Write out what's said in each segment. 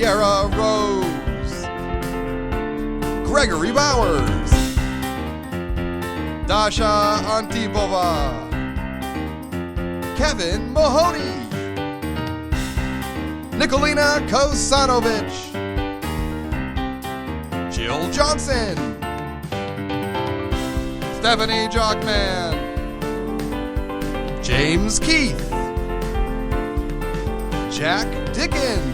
Sierra Rose, Gregory Bowers, Dasha Antipova, Kevin Mahoney, Nikolina Kosanovic, Jill Johnson, Stephanie Jockman, James Keith, Jack Dickens.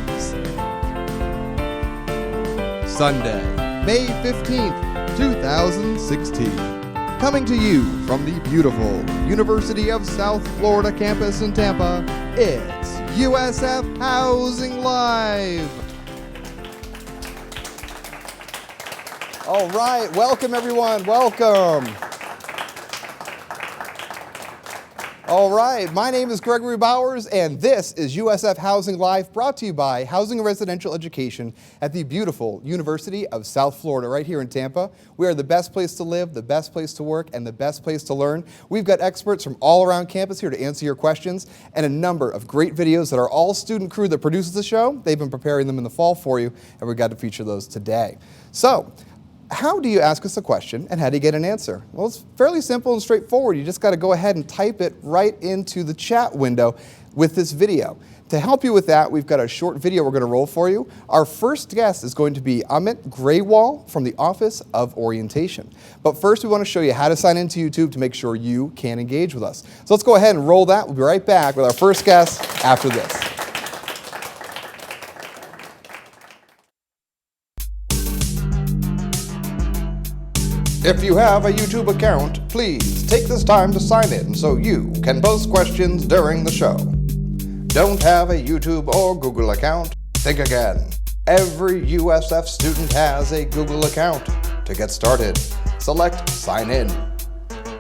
Sunday, May 15th, 2016. Coming to you from the beautiful University of South Florida campus in Tampa, it's USF Housing Live. All right, welcome everyone, welcome. All right, my name is Gregory Bowers, and this is USF Housing Live, brought to you by Housing and Residential Education at the beautiful University of South Florida, right here in Tampa. We are the best place to live, the best place to work, and the best place to learn. We've got experts from all around campus here to answer your questions, and a number of great videos that are all student crew that produces the show. They've been preparing them in the fall for you, and we've got to feature those today. So, how do you ask us a question and how do you get an answer? Well, it's fairly simple and straightforward. You just got to go ahead and type it right into the chat window with this video. To help you with that, we've got a short video we're going to roll for you. Our first guest is going to be Amit Graywall from the Office of Orientation. But first, we want to show you how to sign into YouTube to make sure you can engage with us. So let's go ahead and roll that. We'll be right back with our first guest after this. If you have a YouTube account, please take this time to sign in so you can post questions during the show. Don't have a YouTube or Google account? Think again. Every USF student has a Google account. To get started, select Sign In.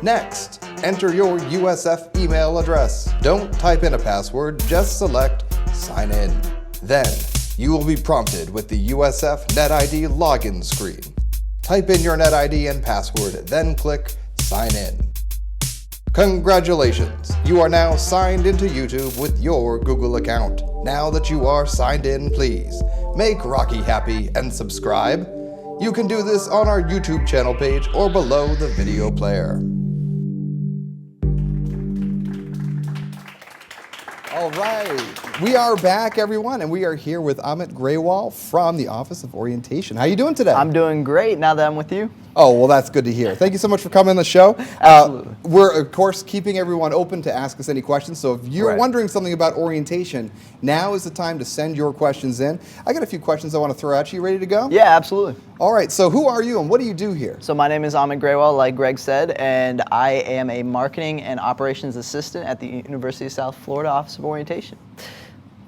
Next, enter your USF email address. Don't type in a password, just select Sign In. Then, you will be prompted with the USF NetID login screen. Type in your NetID and password, then click Sign In. Congratulations! You are now signed into YouTube with your Google account. Now that you are signed in, please make Rocky happy and subscribe. You can do this on our YouTube channel page or below the video player. All right, we are back, everyone, and we are here with Amit Graywall from the Office of Orientation. How are you doing today? I'm doing great now that I'm with you. Oh, well, that's good to hear. Thank you so much for coming on the show. Absolutely. We're, of course, keeping everyone open to ask us any questions, so if you're wondering something about orientation, now is the time to send your questions in. I got a few questions I want to throw at you. Ready to go? Yeah, absolutely. All right, so who are you and what do you do here? So my name is Amit Graywall, like Greg said, and I am a marketing and operations assistant at the University of South Florida Office of Orientation.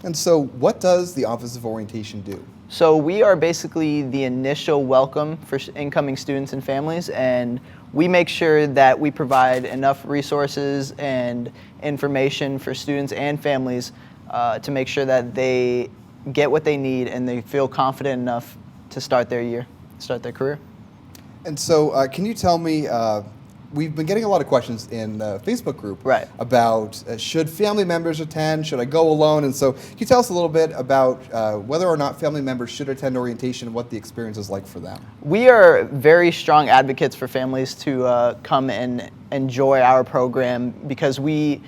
And so what does the Office of Orientation do? So we are basically the initial welcome for incoming students and families, and we make sure that we provide enough resources and information for students and families to make sure that they get what they need and they feel confident enough to start their year, start their career. And so can you tell me, we've been getting a lot of questions in the Facebook group about should family members attend, should I go alone? And so can you tell us a little bit about whether or not family members should attend orientation and what the experience is like for them? We are very strong advocates for families to come and enjoy our program because we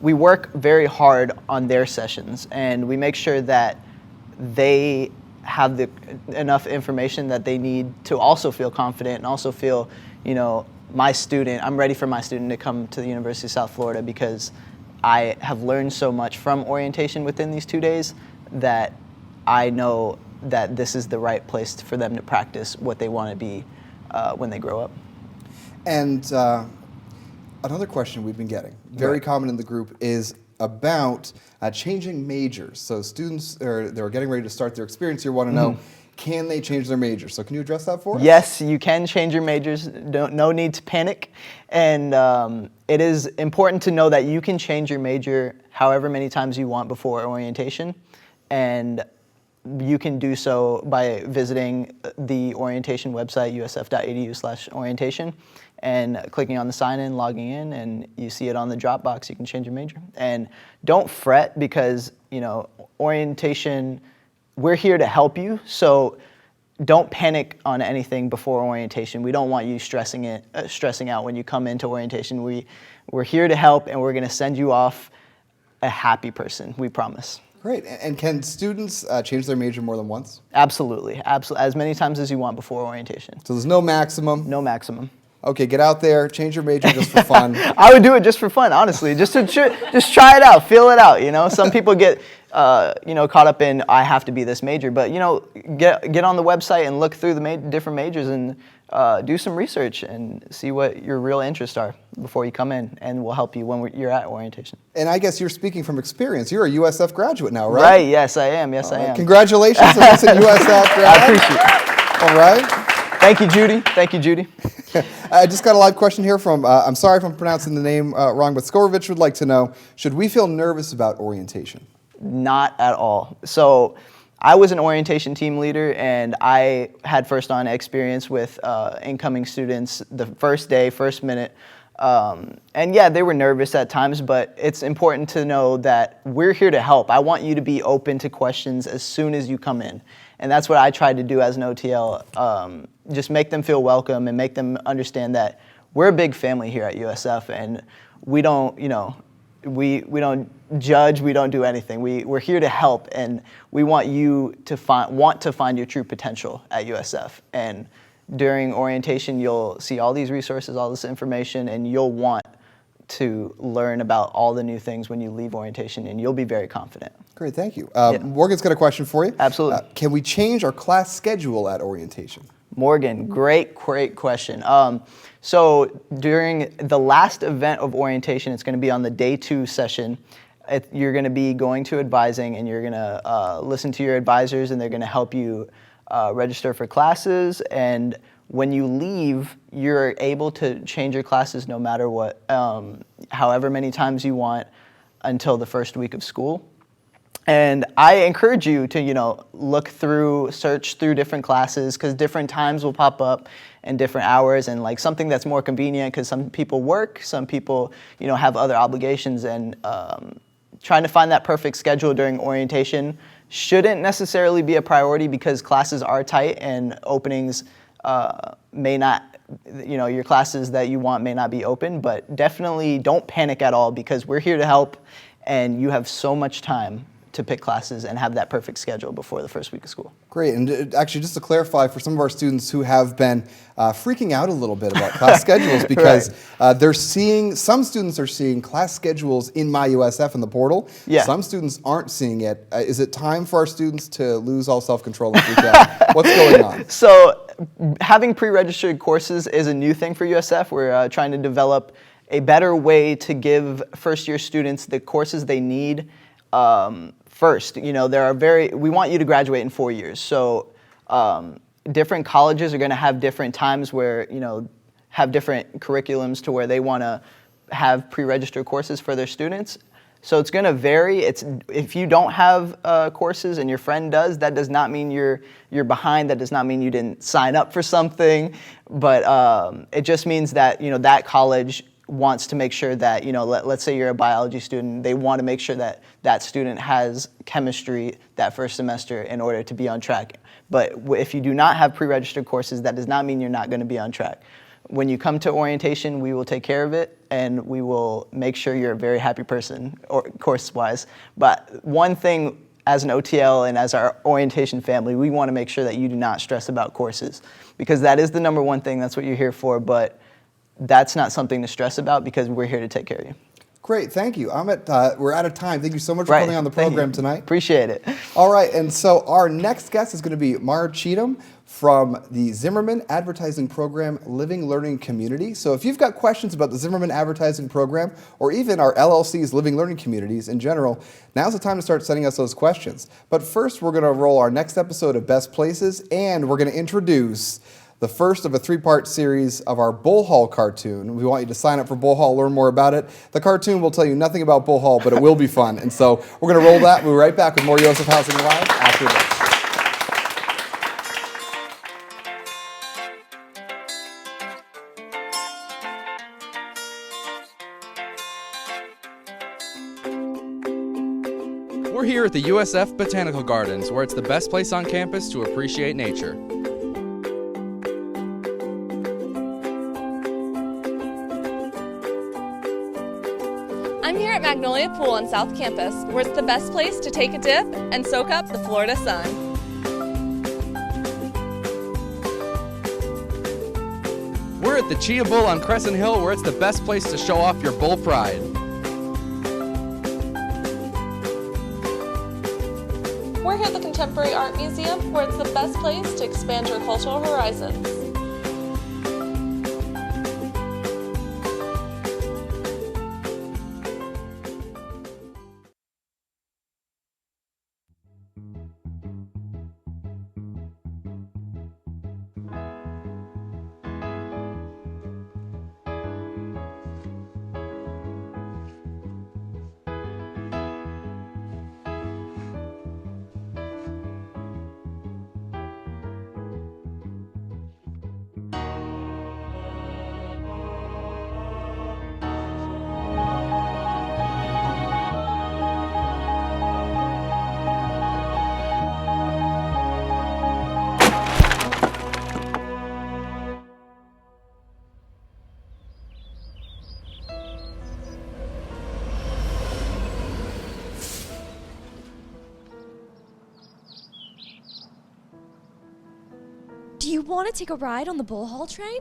work very hard on their sessions and we make sure that they have enough information that they need to also feel confident and also feel, you know, I'm ready for my student to come to the University of South Florida because I have learned so much from orientation within these 2 days that I know that this is the right place for them to practice what they want to be when they grow up. And another question we've been getting, very common in the group, is about changing majors. So students they're getting ready to start their experience here want to know, can they change their major? So can you address that for us? Yes, you can change your majors. No need to panic. And it is important to know that you can change your major however many times you want before orientation. And you can do so by visiting the orientation website, usf.edu/orientation, and clicking on the sign in, logging in, and you see it on the drop box. You can change your major. And don't fret because, you know, orientation we're here to help you. So don't panic on anything before orientation. We don't want you stressing out when you come into orientation. We're here to help, and we're going to send you off a happy person. We promise. Great. And can students change their major more than once? Absolutely. Absolutely. As many times as you want before orientation. So there's no maximum? No maximum. Okay, get out there, change your major just for fun. I would do it just for fun, honestly, just try it out, feel it out. You know, some people get caught up in I have to be this major, but get on the website and look through the different majors and do some research and see what your real interests are before you come in, and we'll help you when you're at orientation. And I guess you're speaking from experience. You're a USF graduate now, right? Right. Yes, I am. Yes, I am. Congratulations on this USF grad. I appreciate it. All right. Thank you, Judy. Thank you, Judy. I just got a live question here from, I'm sorry if I'm pronouncing the name wrong, but Skorovich would like to know, should we feel nervous about orientation? Not at all. So I was an orientation team leader, and I had first-on experience with incoming students the first day, first minute. And yeah, they were nervous at times, but it's important to know that we're here to help. I want you to be open to questions as soon as you come in. And that's what I tried to do as an OTL, just make them feel welcome and make them understand that we're a big family here at USF, and we don't, we don't judge, we don't do anything. We're here to help, and we want you to find your true potential at USF. And during orientation, you'll see all these resources, all this information, and you'll want to learn about all the new things when you leave orientation, and you'll be very confident. Great, thank you. Yeah. Morgan's got a question for you. Absolutely. Can we change our class schedule at orientation? Morgan, great question. So during the last event of orientation, it's going to be on the day 2 session. You're going to be going to advising, and you're going to listen to your advisors, and they're going to help you register for classes. And when you leave, you're able to change your classes no matter what, however many times you want until the first week of school. And I encourage you to, search through different classes, because different times will pop up and different hours, and like something that's more convenient, because some people work, some people, have other obligations, and trying to find that perfect schedule during orientation shouldn't necessarily be a priority, because classes are tight and openings may not, your classes that you want may not be open, but definitely don't panic at all, because we're here to help, and you have so much time to pick classes and have that perfect schedule before the first week of school. Great, and actually just to clarify for some of our students who have been freaking out a little bit about class schedules, because right. Some students are seeing class schedules in My USF in the portal. Yeah. Some students aren't seeing it. Is it time for our students to lose all self-control and freak out? What's going on? So having pre-registered courses is a new thing for USF. We're trying to develop a better way to give first-year students the courses they need first. We want you to graduate in 4 years. So different colleges are going to have different times where, have different curriculums to where they want to have pre-registered courses for their students. So it's going to vary. If you don't have courses and your friend does, that does not mean you're behind. That does not mean you didn't sign up for something. But it just means that, that college wants to make sure that, let's say you're a biology student, they want to make sure that that student has chemistry that first semester in order to be on track. But if you do not have pre-registered courses, that does not mean you're not going to be on track. When you come to orientation, we will take care of it, and we will make sure you're a very happy person, course-wise. But one thing, as an OTL and as our orientation family, we want to make sure that you do not stress about courses, because that is the number one thing. That's what you're here for. But that's not something to stress about, because we're here to take care of you. Great, thank you. We're out of time. Thank you so much for coming on the program tonight. Appreciate it. All right, and so our next guest is going to be Mara Cheatham from the Zimmerman Advertising Program Living Learning Community. So if you've got questions about the Zimmerman Advertising Program, or even our LLC's Living Learning Communities in general, now's the time to start sending us those questions. But first, we're going to roll our next episode of Best Places, and we're going to introduce the first of a 3-part series of our Bull Hall cartoon. We want you to sign up for Bull Hall, learn more about it. The cartoon will tell you nothing about Bull Hall, but it will be fun. And so we're going to roll that. We'll be right back with more USF Housing Live after this. We're here at the USF Botanical Gardens, where it's the best place on campus to appreciate nature. I'm here at Magnolia Pool on South Campus, where it's the best place to take a dip and soak up the Florida sun. We're at the Chia Bull on Crescent Hill, where it's the best place to show off your bull pride. We're here at the Contemporary Art Museum, where it's the best place to expand your cultural horizons. Do you want to take a ride on the Bull Hall train?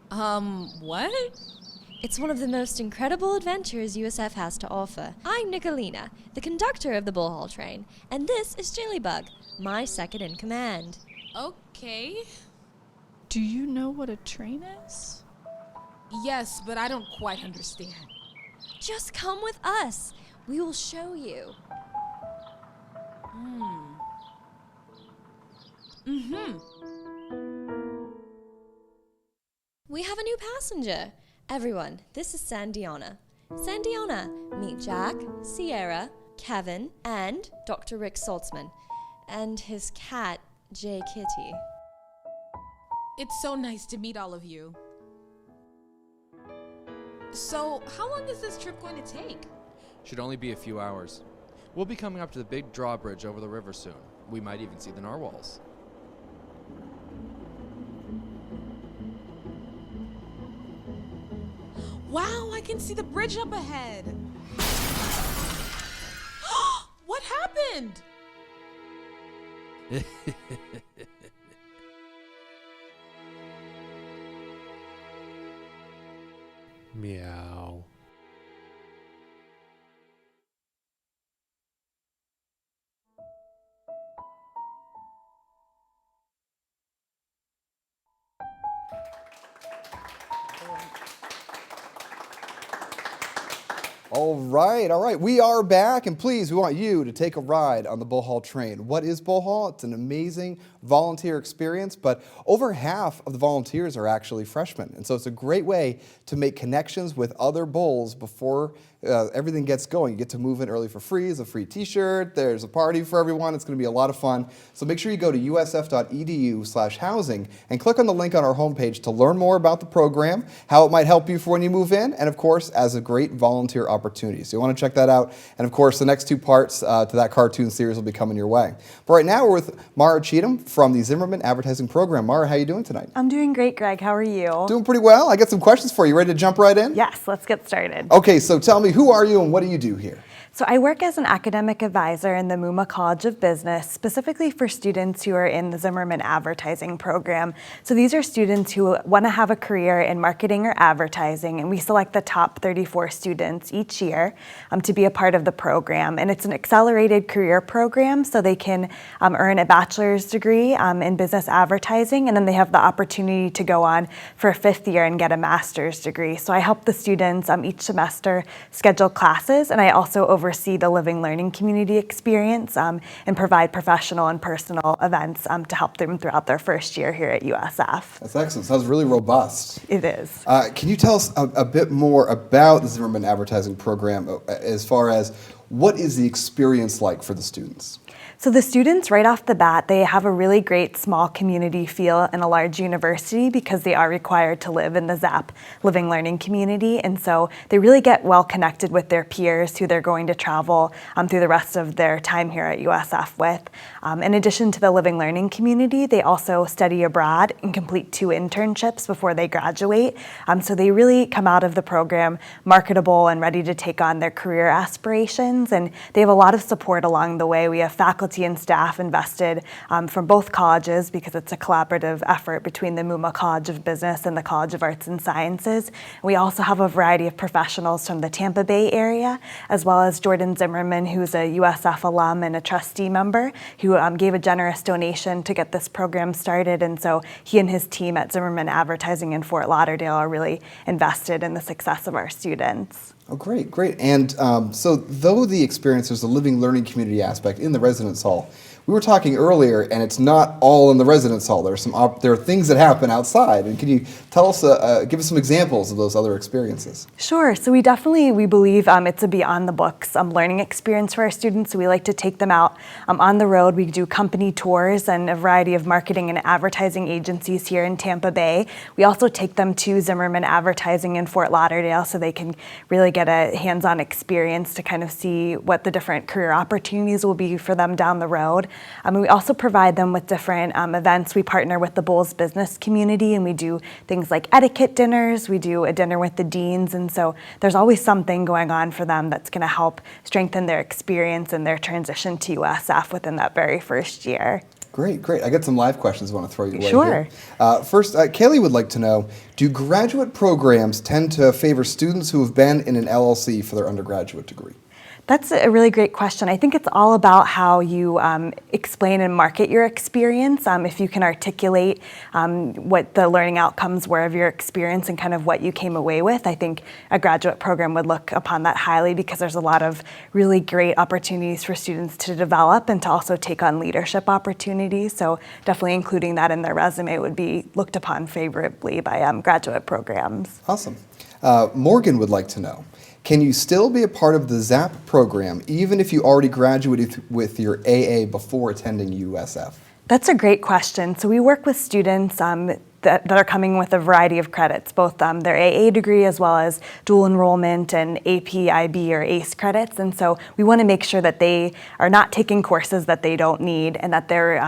What? It's one of the most incredible adventures USF has to offer. I'm Nicolina, the conductor of the Bull Hall train, and this is Jillybug, my second in command. Okay. Do you know what a train is? Yes, but I don't quite understand. Just come with us. We will show you. We have a new passenger. Everyone, this is Sandiana. Sandiana, meet Jack, Sierra, Kevin, and Dr. Rick Saltzman, and his cat, J. Kitty. It's so nice to meet all of you. So, how long is this trip going to take? Should only be a few hours. We'll be coming up to the big drawbridge over the river soon. We might even see the narwhals. Wow, I can see the bridge up ahead. What happened? Meow. All right. We are back, and please, we want you to take a ride on the Bull Hall train. What is Bull Hall? It's an amazing volunteer experience, but over half of the volunteers are actually freshmen, and so it's a great way to make connections with other bulls before everything gets going. You get to move in early for free. There's a free t-shirt. There's a party for everyone. It's going to be a lot of fun. So make sure you go to usf.edu/housing and click on the link on our homepage to learn more about the program, how it might help you for when you move in, and of course, as a great volunteer opportunity. So you want to check that out. And of course, the next two parts to that cartoon series will be coming your way. But right now, we're with Mara Cheatham from the Zimmerman Advertising Program. Mara, how are you doing tonight? I'm doing great, Greg. How are you? Doing pretty well. I got some questions for you. Ready to jump right in? Yes, let's get started. Okay, so tell me, who are you and what do you do here? So I work as an academic advisor in the Muma College of Business, specifically for students who are in the Zimmerman Advertising Program. So these are students who want to have a career in marketing or advertising, and we select the top 34 students each year to be a part of the program. And it's an accelerated career program, so they can earn a bachelor's degree in business advertising, and then they have the opportunity to go on for a fifth year and get a master's degree. So I help the students each semester schedule classes, and I also oversee the living learning community experience and provide professional and personal events to help them throughout their first year here at USF. That's excellent. Sounds really robust. It is. Can you tell us a bit more about the Zimmerman Advertising Program as far as what is the experience like for the students? So the students right off the bat, they have a really great small community feel in a large university because they are required to live in the ZAP living learning community. And so they really get well connected with their peers who they're going to travel through the rest of their time here at USF with. In addition to the living learning community, they also study abroad and complete 2 internships before they graduate. So they really come out of the program marketable and ready to take on their career aspirations. And they have a lot of support along the way. We have faculty and staff invested from both colleges because it's a collaborative effort between the MUMA College of Business and the College of Arts and Sciences. We also have a variety of professionals from the Tampa Bay area, as well as Jordan Zimmerman, who's a USF alum and a trustee member, who gave a generous donation to get this program started. And so he and his team at Zimmerman Advertising in Fort Lauderdale are really invested in the success of our students. Oh, great, great. And so though the experience, there's a living learning community aspect in the residence hall, we were talking earlier, and it's not all in the residence hall. There are things that happen outside. And can you tell us, give us some examples of those other experiences? Sure. So we believe it's a beyond the books learning experience for our students. So we like to take them out on the road. We do company tours and a variety of marketing and advertising agencies here in Tampa Bay. We also take them to Zimmerman Advertising in Fort Lauderdale so they can really get a hands-on experience to kind of see what the different career opportunities will be for them down the road. We also provide them with different events. We partner with the Bulls business community, and we do things like etiquette dinners. We do a dinner with the deans, and so there's always something going on for them that's going to help strengthen their experience and their transition to USF within that very first year. Great, great. I got some live questions I want to throw your way Sure. here. First, Kaylee would like to know, do graduate programs tend to favor students who have been in an LLC for their undergraduate degree? That's a really great question. I think it's all about how you explain and market your experience. If you can articulate what the learning outcomes were of your experience and kind of what you came away with, I think a graduate program would look upon that highly because there's a lot of really great opportunities for students to develop and to also take on leadership opportunities. So definitely including that in their resume would be looked upon favorably by graduate programs. Awesome. Morgan would like to know, can you still be a part of the ZAP program even if you already graduated with your AA before attending USF? That's a great question. So we work with students that are coming with a variety of credits, both their AA degree as well as dual enrollment and AP, IB, or ACE credits. And so we want to make sure that they are not taking courses that they don't need and that they're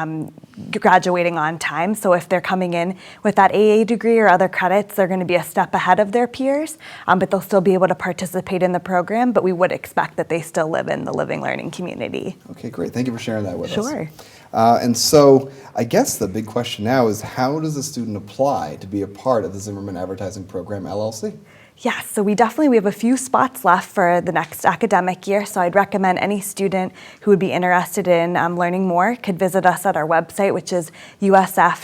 graduating on time. So if they're coming in with that AA degree or other credits, they're going to be a step ahead of their peers, but they'll still be able to participate in the program, but we would expect that they still live in the living learning community. Okay, great. Thank you for sharing that with us. Sure. And so I guess the big question now is, how does a student apply to be a part of the Zimmerman Advertising Program LLC? Yes, so we have a few spots left for the next academic year, so I'd recommend any student who would be interested in learning more could visit us at our website, which is usf.edu/zap,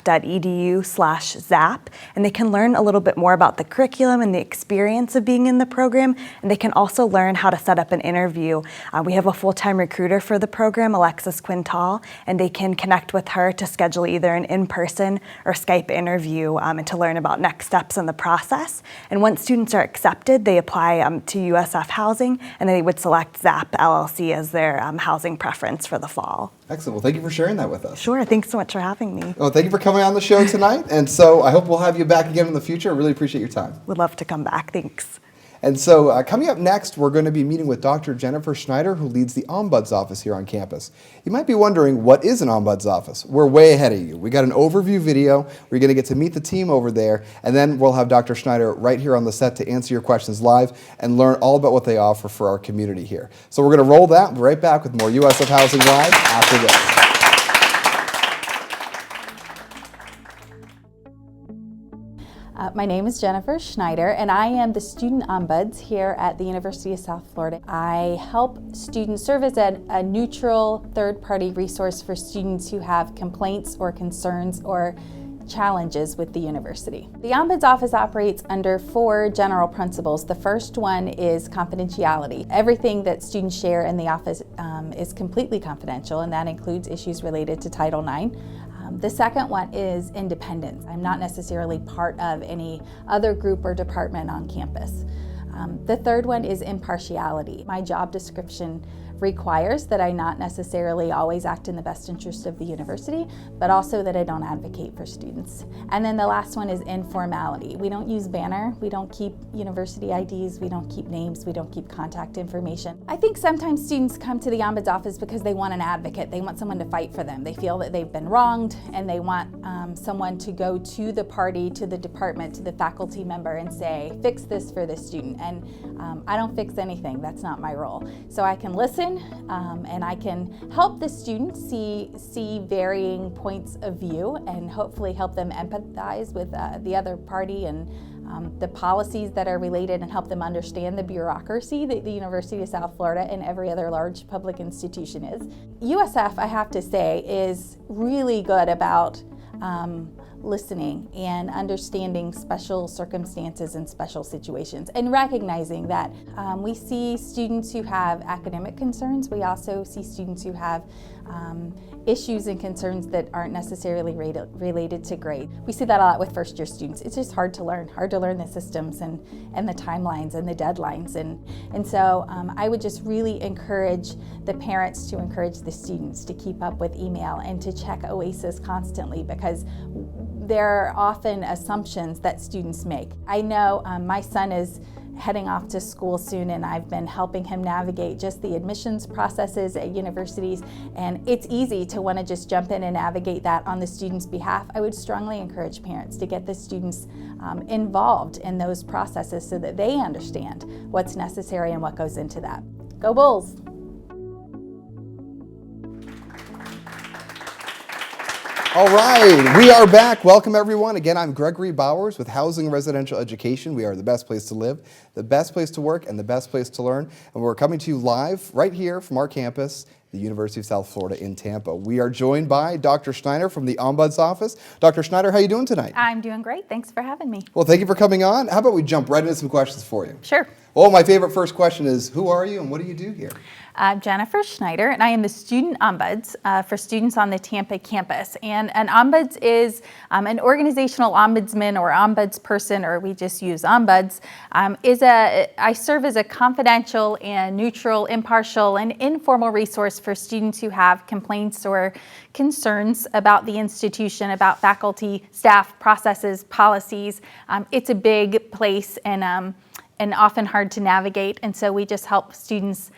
and they can learn a little bit more about the curriculum and the experience of being in the program, and they can also learn how to set up an interview. We have a full-time recruiter for the program, Alexis Quintal, and they can connect with her to schedule either an in-person or Skype interview and to learn about next steps in the process. And once students are accepted, they apply to USF Housing, and they would select ZAP LLC as their housing preference for the fall. Excellent. Well, thank you for sharing that with us. Sure. Thanks so much for having me. Well, thank you for coming on the show tonight, and so I hoap we'll have you back again in the future. I really appreciate your time. Would love to come back. Thanks. And so coming up next, we're going to be meeting with Dr. Jennifer Schneider, who leads the Ombuds Office here on campus. You might be wondering, what is an Ombuds Office? We're way ahead of you. We got an overview video. We're going to get to meet the team over there, and then we'll have Dr. Schneider right here on the set to answer your questions live and learn all about what they offer for our community here. So we're going to roll that. We'll be right back with more USF Housing Live after this. My name is Jennifer Schneider, and I am the student ombuds here at the University of South Florida. I help students serve as a neutral third-party resource for students who have complaints or concerns or challenges with the university. The Ombuds Office operates under 4 general principles. The first one is confidentiality. Everything that students share in the office is completely confidential, and that includes issues related to Title IX. The second one is independence. I'm not necessarily part of any other group or department on campus. The third one is impartiality. My job description requires that I not necessarily always act in the best interest of the university, but also that I don't advocate for students. And then the last one is informality. We don't use banner, we don't keep university IDs, we don't keep names, we don't keep contact information. I think sometimes students come to the Ombuds office because they want an advocate, they want someone to fight for them. They feel that they've been wronged and they want someone to go to the party, to the department, to the faculty member and say, fix this for this student. And I don't fix anything, that's not my role. So I can listen and I can help the students see varying points of view and hopefully help them empathize with the other party and the policies that are related and help them understand the bureaucracy that the University of South Florida and every other large public institution is. USF, I have to say, is really good about listening and understanding special circumstances and special situations and recognizing that we see students who have academic concerns. We also see students who have issues and concerns that aren't necessarily related to grade. We see that a lot with first year students. It's just hard to learn the systems and the timelines and the deadlines. And so I would just really encourage the parents to encourage the students to keep up with email and to check OASIS constantly, because there are often assumptions that students make. I know my son is heading off to school soon, and I've been helping him navigate just the admissions processes at universities, and it's easy to want to just jump in and navigate that on the student's behalf. I would strongly encourage parents to get the students involved in those processes so that they understand what's necessary and what goes into that. Go Bulls! All right, we are back. Welcome, everyone. Again, I'm Gregory Bowers with Housing and Residential Education. We are the best place to live, the best place to work, and the best place to learn. And we're coming to you live right here from our campus, the University of South Florida in Tampa. We are joined by Dr. Schneider from the Ombuds Office. Dr. Schneider, how are you doing tonight? I'm doing great. Thanks for having me. Well, thank you for coming on. How about we jump right into some questions for you? Sure. Well, my favorite first question is, who are you and what do you do here? I'm Jennifer Schneider, and I am the student ombuds for students on the Tampa campus. And an ombuds is an organizational ombudsman or ombuds person, or we just use ombuds, I serve as a confidential and neutral, impartial, and informal resource for students who have complaints or concerns about the institution, about faculty, staff, processes, policies. It's a big place and often hard to navigate, and so we just help students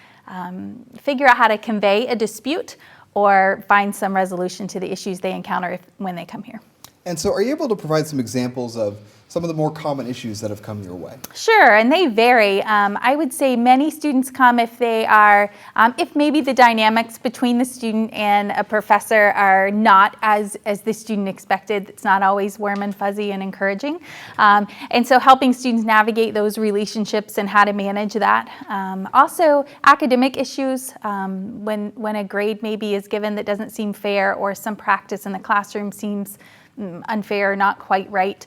figure out how to convey a dispute or find some resolution to the issues they encounter when they come here. And so are you able to provide some examples of some of the more common issues that have come your way? Sure, and they vary. I would say many students come if they are, if maybe the dynamics between the student and a professor are not as the student expected. It's not always warm and fuzzy and encouraging. And so helping students navigate those relationships and how to manage that. Also academic issues, when a grade maybe is given that doesn't seem fair, or some practice in the classroom seems unfair, not quite right.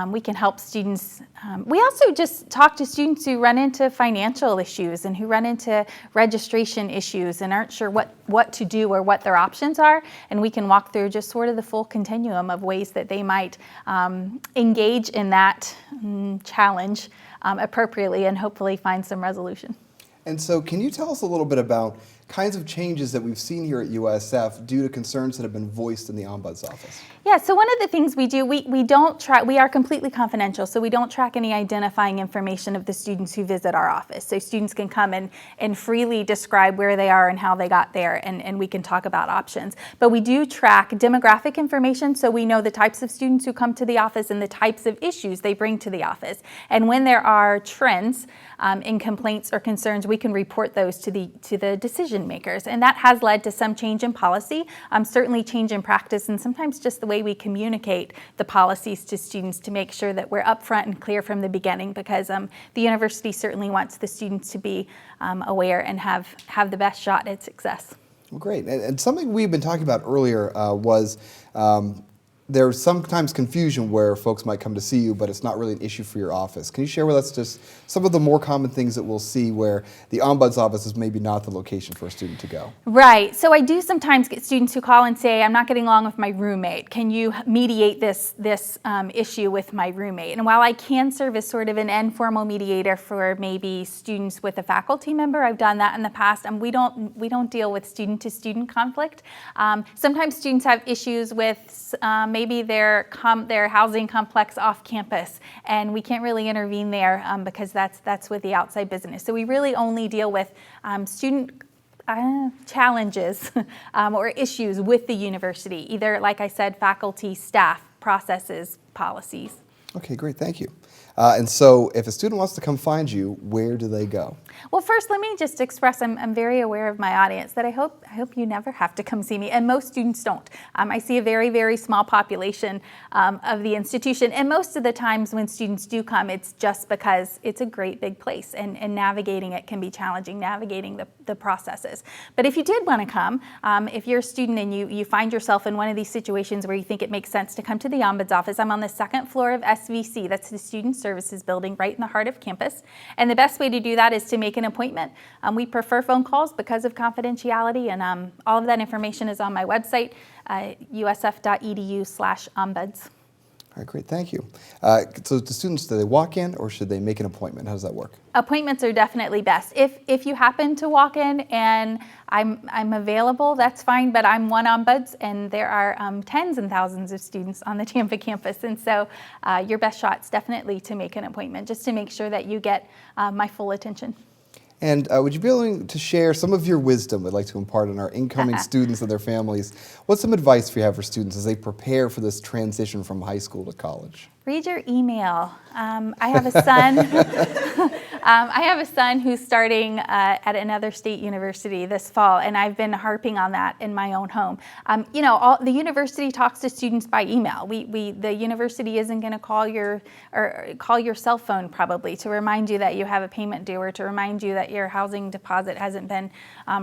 We can help students. We also just talk to students who run into financial issues and who run into registration issues and aren't sure what to do or what their options are. And we can walk through just sort of the full continuum of ways that they might engage in that challenge appropriately and hopefully find some resolution. And so can you tell us a little bit about kinds of changes that we've seen here at USF due to concerns that have been voiced in the Ombuds Office? Yeah, so one of the things we do, we don't track, we are completely confidential, so we don't track any identifying information of the students who visit our office. So students can come and freely describe where they are and how they got there, and we can talk about options. But we do track demographic information, so we know the types of students who come to the office and the types of issues they bring to the office. And when there are trends in complaints or concerns, we can report those to the decision makers. And that has led to some change in policy, certainly change in practice, and sometimes just the way we communicate the policies to students to make sure that we're upfront and clear from the beginning, because the university certainly wants the students to be aware and have the best shot at success. Well, great. And something we've been talking about earlier was there's sometimes confusion where folks might come to see you, but it's not really an issue for your office. Can you share with us just some of the more common things that we'll see where the Ombuds Office is maybe not the location for a student to go? Right. So I do sometimes get students who call and say, I'm not getting along with my roommate. Can you mediate this issue with my roommate? And while I can serve as sort of an informal mediator for maybe students with a faculty member, I've done that in the past, and we don't deal with student-to-student conflict. Sometimes students have issues with maybe their housing complex off campus, and we can't really intervene there because that's with the outside business. So we really only deal with student challenges or issues with the university, either, like I said, faculty, staff, processes, policies. Okay, great, thank you. And so if a student wants to come find you, where do they go? Well, first, let me just express, I'm very aware of my audience, that I hope you never have to come see me, and most students don't. I see a very, very small population of the institution, and most of the times when students do come, it's just because it's a great big place, and navigating it can be challenging, navigating the processes. But if you did want to come, if you're a student and you find yourself in one of these situations where you think it makes sense to come to the Ombuds Office, I'm on the second floor of SVC, that's the Student Services Building right in the heart of campus, and the best way to do that is to make an appointment. We prefer phone calls because of confidentiality, and all of that information is on my website, usf.edu/ombuds. All right, great, thank you. So the students, do they walk in or should they make an appointment? How does that work? Appointments are definitely best. If you happen to walk in and I'm available, that's fine, but I'm one Ombuds, and there are tens and thousands of students on the Tampa campus, and so your best shot's definitely to make an appointment, just to make sure that you get my full attention. And would you be willing to share some of your wisdom we'd like to impart on our incoming students and their families? What's some advice you have for students as they prepare for this transition from high school to college? Read your email. I have a son. I have a son who's starting at another state university this fall, and I've been harping on that in my own home. The university talks to students by email. The university isn't going to call your cell phone probably to remind you that you have a payment due or to remind you that your housing deposit hasn't been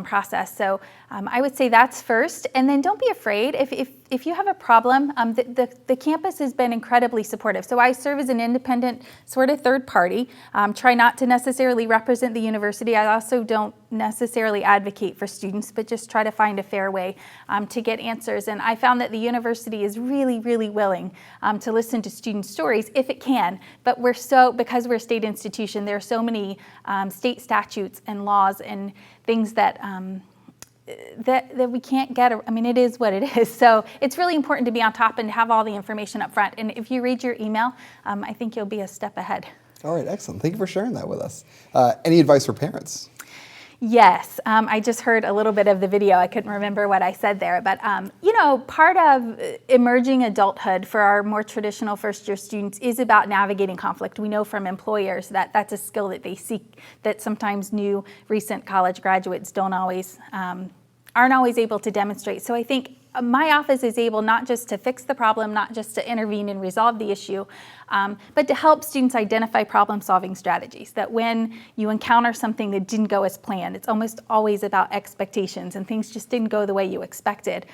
processed. So I would say that's first, and then don't be afraid if you have a problem. The campus has been incredibly supportive. So I serve as an independent sort of third party, try not to necessarily represent the university. I also don't necessarily advocate for students, but just try to find a fair way to get answers. And I found that the university is really, really willing to listen to student stories if it can. But because we're a state institution, there are so many state statutes and laws and things that we can't get. It is what it is. So it's really important to be on top and to have all the information up front. And if you read your email, I think you'll be a step ahead. All right, excellent. Thank you for sharing that with us. Any advice for parents? Yes, I just heard a little bit of the video. I couldn't remember what I said there, but part of emerging adulthood for our more traditional first-year students is about navigating conflict. We know from employers that that's a skill that they seek, that sometimes new, recent college graduates aren't always able to demonstrate. So I think my office is able not just to fix the problem, not just to intervene and resolve the issue, but to help students identify problem-solving strategies. That when you encounter something that didn't go as planned, it's almost always about expectations and things just didn't go the way you expected.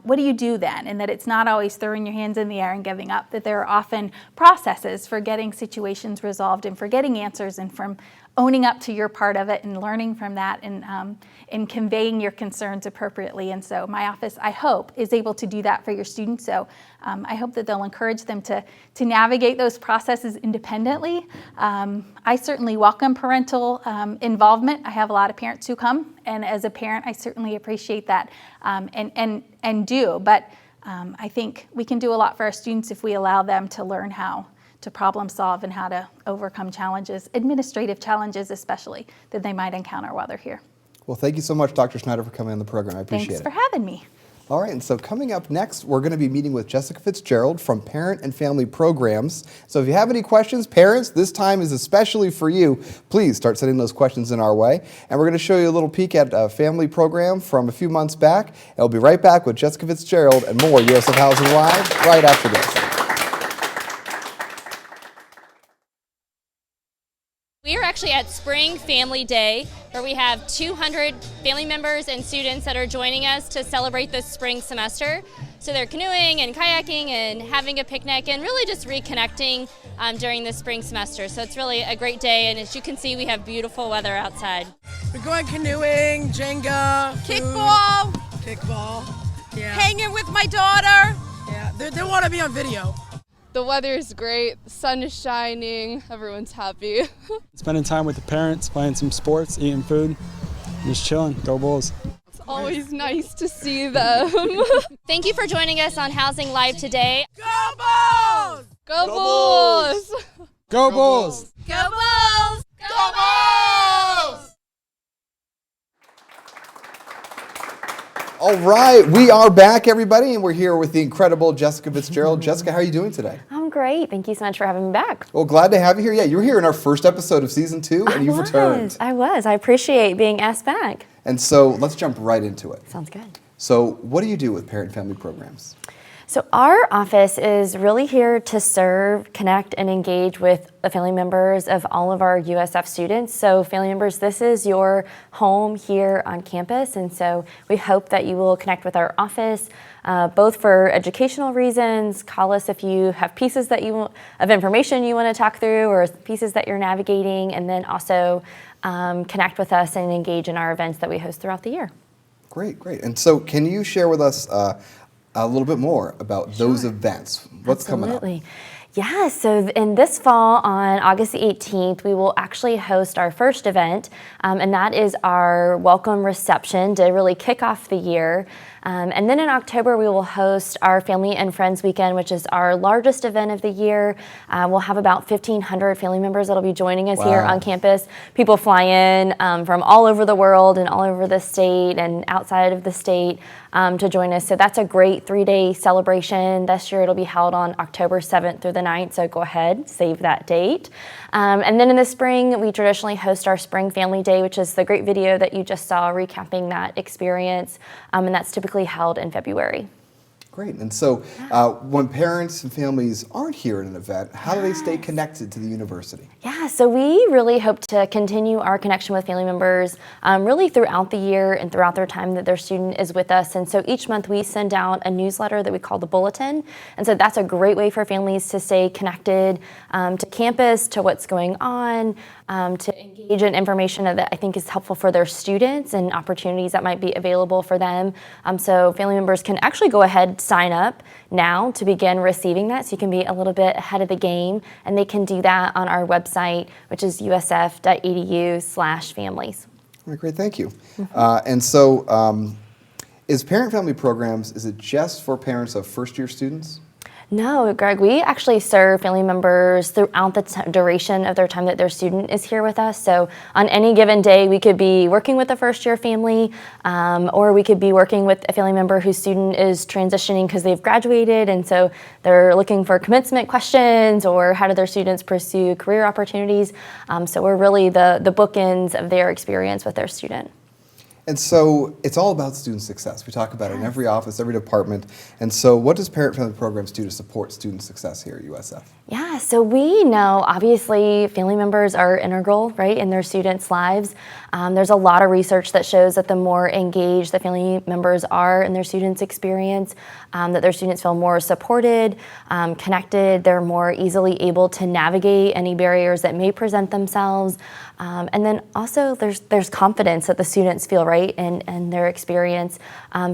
What do you do then? And that it's not always throwing your hands in the air and giving up, that there are often processes for getting situations resolved and for getting answers and from owning up to your part of it and learning from that and conveying your concerns appropriately. And so my office, I hope, is able to do that for your students. So I hope that they'll encourage them to navigate those processes independently. I certainly welcome parental involvement. I have a lot of parents who come, and as a parent, I certainly appreciate that and do. But I think we can do a lot for our students if we allow them to learn how to problem solve and how to overcome challenges, administrative challenges especially, that they might encounter while they're here. Well, thank you so much, Dr. Schneider, for coming on the program. I appreciate it. Thanks for having me. All right, and so coming up next, we're going to be meeting with Jessica Fitzgerald from Parent and Family Programs. So if you have any questions, parents, this time is especially for you. Please start sending those questions in our way. And we're going to show you a little peek at a family program from a few months back. And we'll be right back with Jessica Fitzgerald and more USF Housing Live right after this. We are actually at Spring Family Day, where we have 200 family members and students that are joining us to celebrate this spring semester. So they're canoeing and kayaking and having a picnic and really just reconnecting during the spring semester. So it's really a great day, and as you can see, we have beautiful weather outside. We're going canoeing, Jenga, kickball, yeah. Hanging with my daughter. Yeah, they want to be on video. The weather is great, the sun is shining, everyone's happy. Spending time with the parents, playing some sports, eating food, just chilling. Go Bulls. It's always nice to see them. Thank you for joining us on Housing Live today. Go Bulls! Go Bulls! Go Bulls! Go Bulls! Go Bulls! All right, we are back, everybody, and we're here with the incredible Jessica Fitzgerald. Jessica, how are you doing today? I'm great. Thank you so much for having me back. Well, glad to have you here. Yeah, you were here in our first episode of season 2, and you've returned. I was. I appreciate being asked back. And so let's jump right into it. Sounds good. So what do you do with parent-family programs? So our office is really here to serve, connect, and engage with the family members of all of our USF students. So family members, this is your home here on campus, and so we hope that you will connect with our office, both for educational reasons. Call us if you have pieces that of information you want to talk through, or pieces that you're navigating, and then also connect with us and engage in our events that we host throughout the year. Great, great. And so can you share with us a little bit more about those events? What's coming up? Yeah, so in this fall on August 18th, we will actually host our first event, and that is our welcome reception to really kick off the year. And then in October, we will host our Family and Friends Weekend, which is our largest event of the year. We'll have about 1,500 family members that'll be joining us here on campus. People fly in from all over the world and all over the state and outside of the state to join us. So that's a great 3-day celebration. This year it'll be held on October 7th through the 9th, so go ahead, save that date. And then in the spring, we traditionally host our Spring Family Day, which is the great video that you just saw recapping that experience, and that's typically held in February. Great. And so when parents and families aren't here at an event, how do they stay connected to the university? Yeah, so we really hope to continue our connection with family members really throughout the year and throughout their time that their student is with us. And so each month we send out a newsletter that we call the Bulletin. And so that's a great way for families to stay connected to campus, to what's going on, to engage in information that I think is helpful for their students and opportunities that might be available for them. So family members can actually go ahead, sign up now to begin receiving that, so you can be a little bit ahead of the game, and they can do that on our website, which is usf.edu/families. All right, great, thank you. And so is parent-family programs, is it just for parents of first-year students? No, Greg, we actually serve family members throughout the duration of their time that their student is here with us. So on any given day, we could be working with a first-year family, or we could be working with a family member whose student is transitioning because they've graduated, and so they're looking for commencement questions, or how do their students pursue career opportunities. So we're really the bookends of their experience with their student. And so it's all about student success. We talk about it in every office, every department. And so what does parent-family programs do to support student success here at USF? Yeah, so we know obviously family members are integral, right, in their students' lives. There's a lot of research that shows that the more engaged the family members are in their students' experience, that their students feel more supported, connected, they're more easily able to navigate any barriers that may present themselves. And then also there's confidence that the students feel, right, in their experience.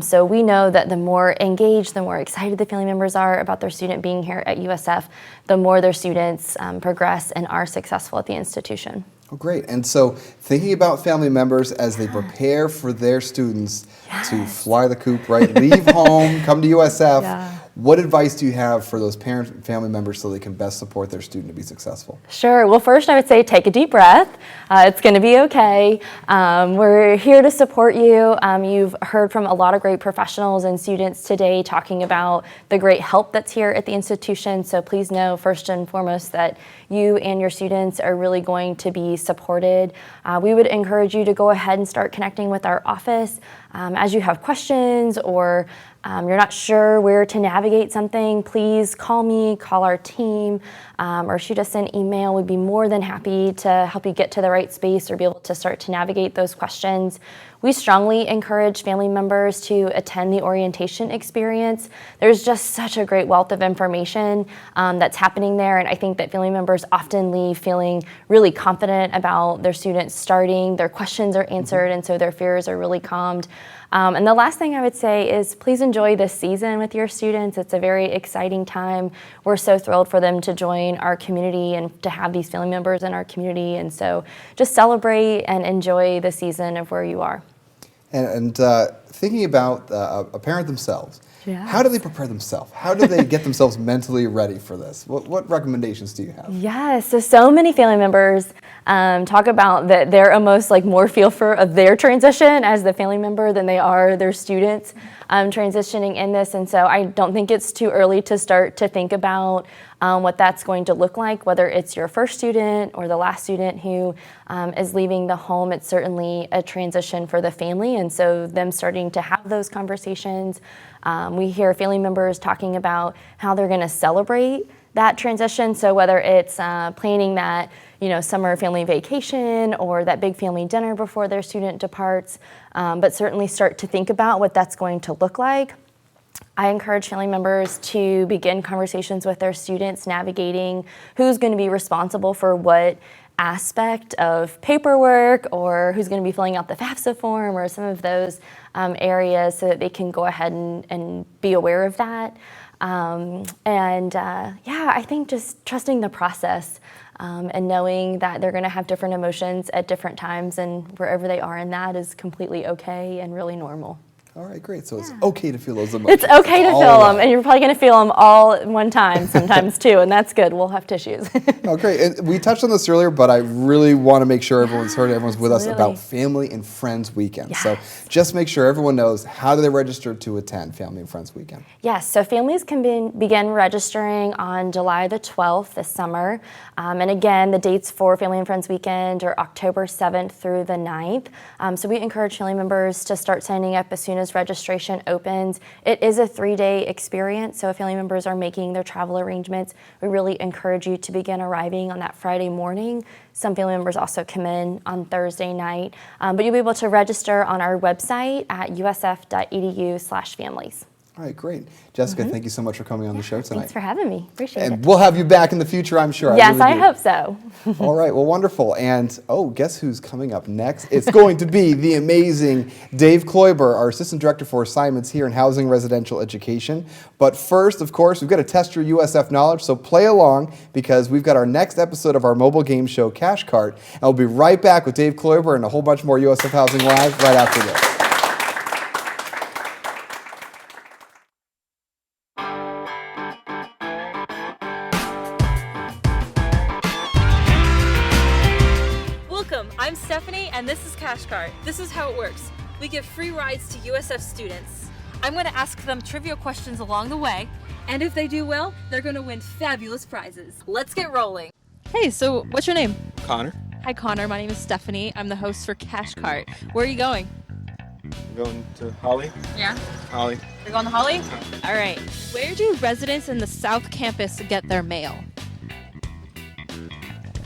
So we know that the more engaged, the more excited the family members are about their student being here at USF, the more their students progress and are successful at the institution. Oh, great. And so thinking about family members as they prepare for their students to fly the coop, right, leave home, come to USF, what advice do you have for those parents and family members so they can best support their student to be successful? Sure. Well, first I would say take a deep breath. It's going to be okay. We're here to support you. You've heard from a lot of great professionals and students today talking about the great help that's here at the institution. So please know first and foremost that you and your students are really going to be supported. We would encourage you to go ahead and start connecting with our office as you have questions or you're not sure where to navigate something, please call me, call our team, or shoot us an email. We'd be more than happy to help you get to the right space or be able to start to navigate those questions. We strongly encourage family members to attend the orientation experience. There's just such a great wealth of information that's happening there, and I think that family members often leave feeling really confident about their students starting, their questions are answered, and so their fears are really calmed. And the last thing I would say is please enjoy this season with your students. It's a very exciting time. We're so thrilled for them to join our community and to have these family members in our community. And so just celebrate and enjoy the season of where you are. And thinking about a parent themselves, Yes. how do they prepare themselves? How do they get themselves mentally ready for this? What recommendations do you have? Yes, so many family members talk about that they're almost like more fearful of their transition as the family member than they are their students transitioning in this. And so I don't think it's too early to start to think about what that's going to look like, whether it's your first student or the last student who is leaving the home. It's certainly a transition for the family, and so them starting to have those conversations. We hear family members talking about how they're going to celebrate that transition. So whether it's planning that summer family vacation or that big family dinner before their student departs, but certainly start to think about what that's going to look like. I encourage family members to begin conversations with their students, navigating who's going to be responsible for what aspect of paperwork, or who's going to be filling out the FAFSA form, or some of those areas, so that they can go ahead and be aware of that. I think just trusting the process and knowing that they're going to have different emotions at different times, and wherever they are in that is completely okay and really normal. All right, great. So it's okay to feel those emotions. It's okay to feel them, and you're probably going to feel them all at one time sometimes too, and that's good. We'll have tissues. Oh, great. And we touched on this earlier, but I really want to make sure everyone's heard, everyone's with us about Family and Friends Weekend. Yes. So just make sure everyone knows, how do they register to attend Family and Friends Weekend? Yes, so families can begin registering on July the 12th this summer. And again, the dates for Family and Friends Weekend are October 7th through the 9th. So we encourage family members to start signing up as soon as registration opens. It is a 3-day experience, so if family members are making their travel arrangements, we really encourage you to begin arriving on that Friday morning. Some family members also come in on Thursday night, but you'll be able to register on our website at usf.edu/families. All right, great. Jessica, thank you so much for coming on the show tonight. Thanks for having me. Appreciate it. And we'll have you back in the future, I'm sure. Yes, I hope so. All right, well, wonderful. And, guess who's coming up next? It's going to be the amazing Dave Kloiber, our Assistant Director for Assignments here in Housing and Residential Education. But first, of course, we've got to test your USF knowledge, so play along, because we've got our next episode of our mobile game show, Cash Cart. And we'll be right back with Dave Kloiber and a whole bunch more USF Housing Live right after this. I'm Stephanie, and this is Cash Cart. This is how it works. We give free rides to USF students. I'm going to ask them trivia questions along the way, and if they do well, they're going to win fabulous prizes. Let's get rolling. Hey, so what's your name? Connor. Hi, Connor. My name is Stephanie. I'm the host for Cash Cart. Where are you going? I'm going to Holly. Yeah? Holly. You're going to Holly? All right. Where do residents in the South Campus get their mail?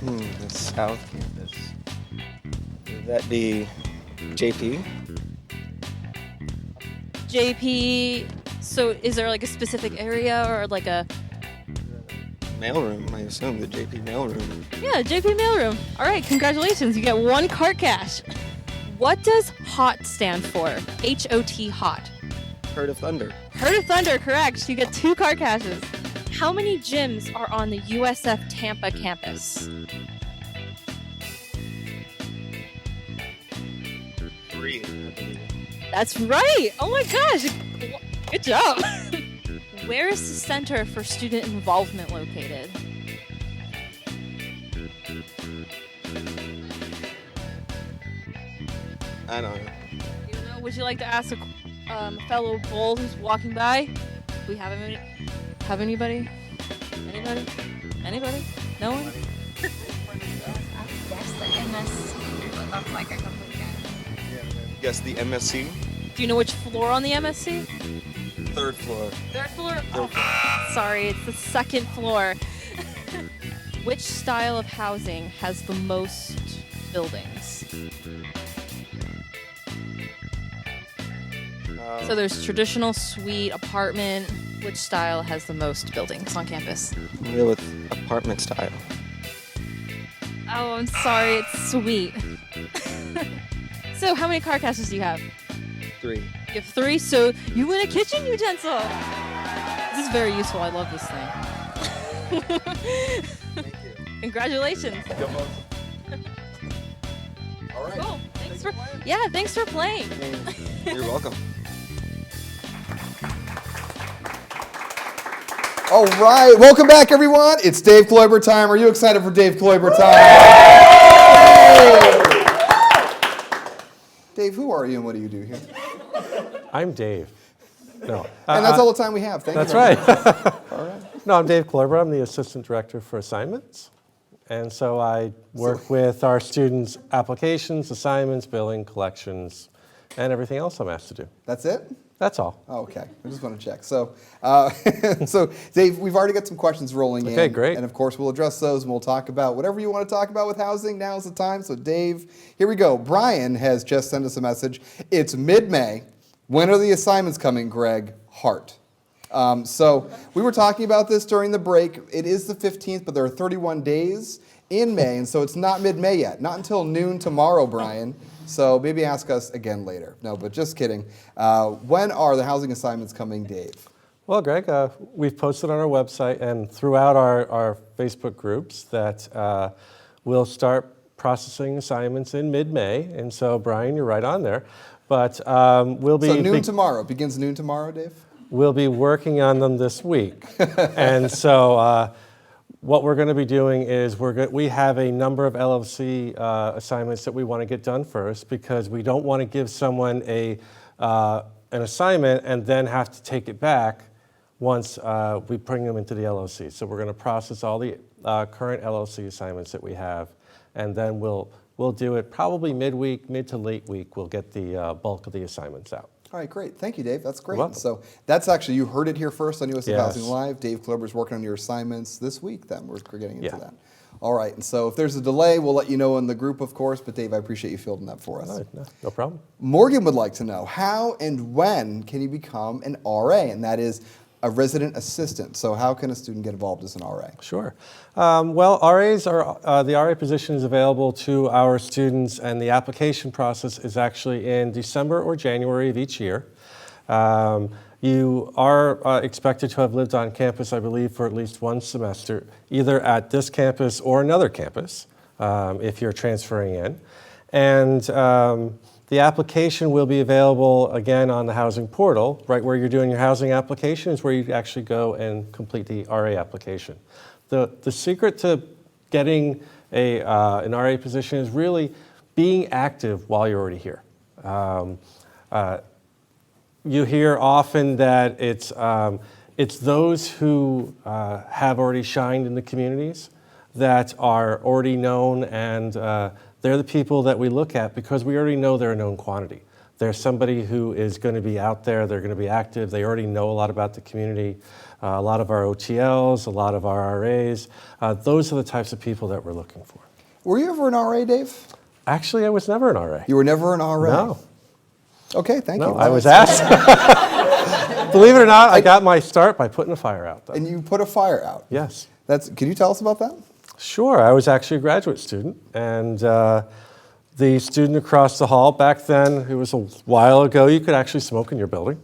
The South Campus. Would that be JP? JP, so is there like a specific area or like a... Mailroom, I assume, the JP mailroom. Yeah, JP mailroom. All right, congratulations, you get 1 cart cash. What does HOT stand for? H-O-T, HOT. Heard of Thunder. Heard of Thunder, correct. You get 2 cart cashes. How many gyms are on the USF Tampa campus? 3, I believe. That's right. Oh my gosh. Good job. Where is the Center for Student Involvement located? I don't know. You know, would you like to ask a fellow bull who's walking by? We have anybody? Anybody? Anybody? No one? Yes, the MS. That's like a couple of Yes, the MSC. Do you know which floor on the MSC? Third floor. Third floor? Oh, sorry, it's the second floor. Which style of housing has the most buildings? So there's traditional suite, apartment. Which style has the most buildings on campus? I'm gonna go with apartment style. Oh, I'm sorry, it's suite. So how many car casters do you have? 3. You have 3, so you win a kitchen utensil. This is very useful. I love this thing. Thank you. Congratulations. All right. Cool. Thanks for playing. You're welcome. All right, welcome back, everyone. It's Dave Kloiber time. Are you excited for Dave Kloiber time? Dave, who are you and what do you do here? I'm Dave. No. And that's all the time we have. Thank that's you. That's right. All right. No, I'm Dave Kloiber. I'm the Assistant Director for Assignments. And so I work with our students' applications, assignments, billing, collections, and everything else I'm asked to do. That's it? That's all. Oh, okay. I just want to check. So, so Dave, we've already got some questions rolling in. Okay, great. And of course, we'll address those and we'll talk about whatever you want to talk about with housing. Now's the time. So, Dave, here we go. Brian has just sent us a message. It's mid-May. When are the assignments coming, Greg? Heart. So we were talking about this during the break. It is the 15th, but there are 31 days in May, and so it's not mid-May yet. Not until noon tomorrow, Brian. So maybe ask us again later. No, but just kidding. When are the housing assignments coming, Dave? Well, Greg, we've posted on our website and throughout our Facebook groups that we'll start processing assignments in mid-May. And so, Brian, you're right on there. But we'll be... So noon tomorrow. Begins noon tomorrow, Dave? We'll be working on them this week. And so what we're going to be doing is we have a number of LFC assignments that we want to get done first because we don't want to give someone an assignment and then have to take it back once we bring them into the LOC. So we're going to process all the current LOC assignments that we have, and then we'll do it probably midweek, mid to late week. We'll get the bulk of the assignments out. All right, great. Thank you, Dave. That's great. You're welcome. So that's actually, you heard it here first on USF Yes. Housing Live. Dave Kloiber's working on your assignments this week then. We're getting into Yeah. that. All right, and so if there's a delay, we'll let you know in the group, of course, but Dave, I appreciate you fielding that for us. All right, no problem. Morgan would like to know, how and when can you become an RA? And that is a resident assistant. So how can a student get involved as an RA? Sure. Well, RAs are, the RA position is available to our students, and the application process is actually in December or January of each year. You are expected to have lived on campus, I believe, for at least one semester, either at this campus or another campus, if you're transferring in. And the application will be available again on the housing portal. Right where you're doing your housing application is where you actually go and complete the RA application. The secret to getting an RA position is really being active while you're already here. You hear often that it's those who have already shined in the communities that are already known, and they're the people that we look at because we already know they're a known quantity. There's somebody who is going to be out there, they're going to be active, they already know a lot about the community, a lot of our OTLs, a lot of our RAs. Those are the types of people that we're looking for. Were you ever an RA, Dave? Actually, I was never an RA. You were never an RA? No. Okay, thank you. No, I was asked. Believe it or not, I got my start by putting a fire out, though. And you put a fire out? Yes. Can you tell us about that? Sure. I was actually a graduate student, and the student across the hall, back then, it was a while ago, you could actually smoke in your building.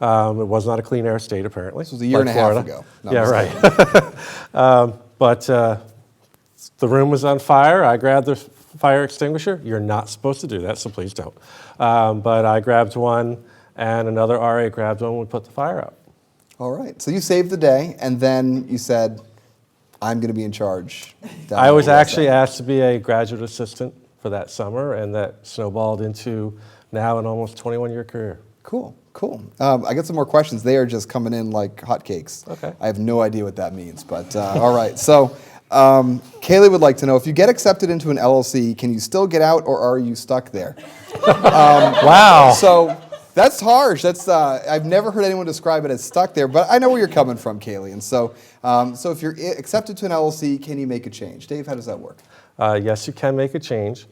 It was not a clean air state, apparently. This was a year and a half ago. No, yeah, right. But the room was on fire. I grabbed the fire extinguisher. You're not supposed to do that, so please don't. But I grabbed one, and another RA grabbed one, and we put the fire out. All right. So you saved the day, and then you said, I'm going to be in charge. I was actually asked to be a graduate assistant for that summer, and that snowballed into now an almost 21-year career. Cool, cool. I got some more questions. They are just coming in like hotcakes. Okay. I have no idea what that means, but all right. So Kaylee would like to know, if you get accepted into an LLC, can you still get out, or are you stuck there? Wow. So That's harsh. That's I've never heard anyone describe it as stuck there, but I know where you're coming from, Kaylee. And so, so if you're accepted to an LLC, can you make a change? Dave, how does that work? Yes, you can make a change.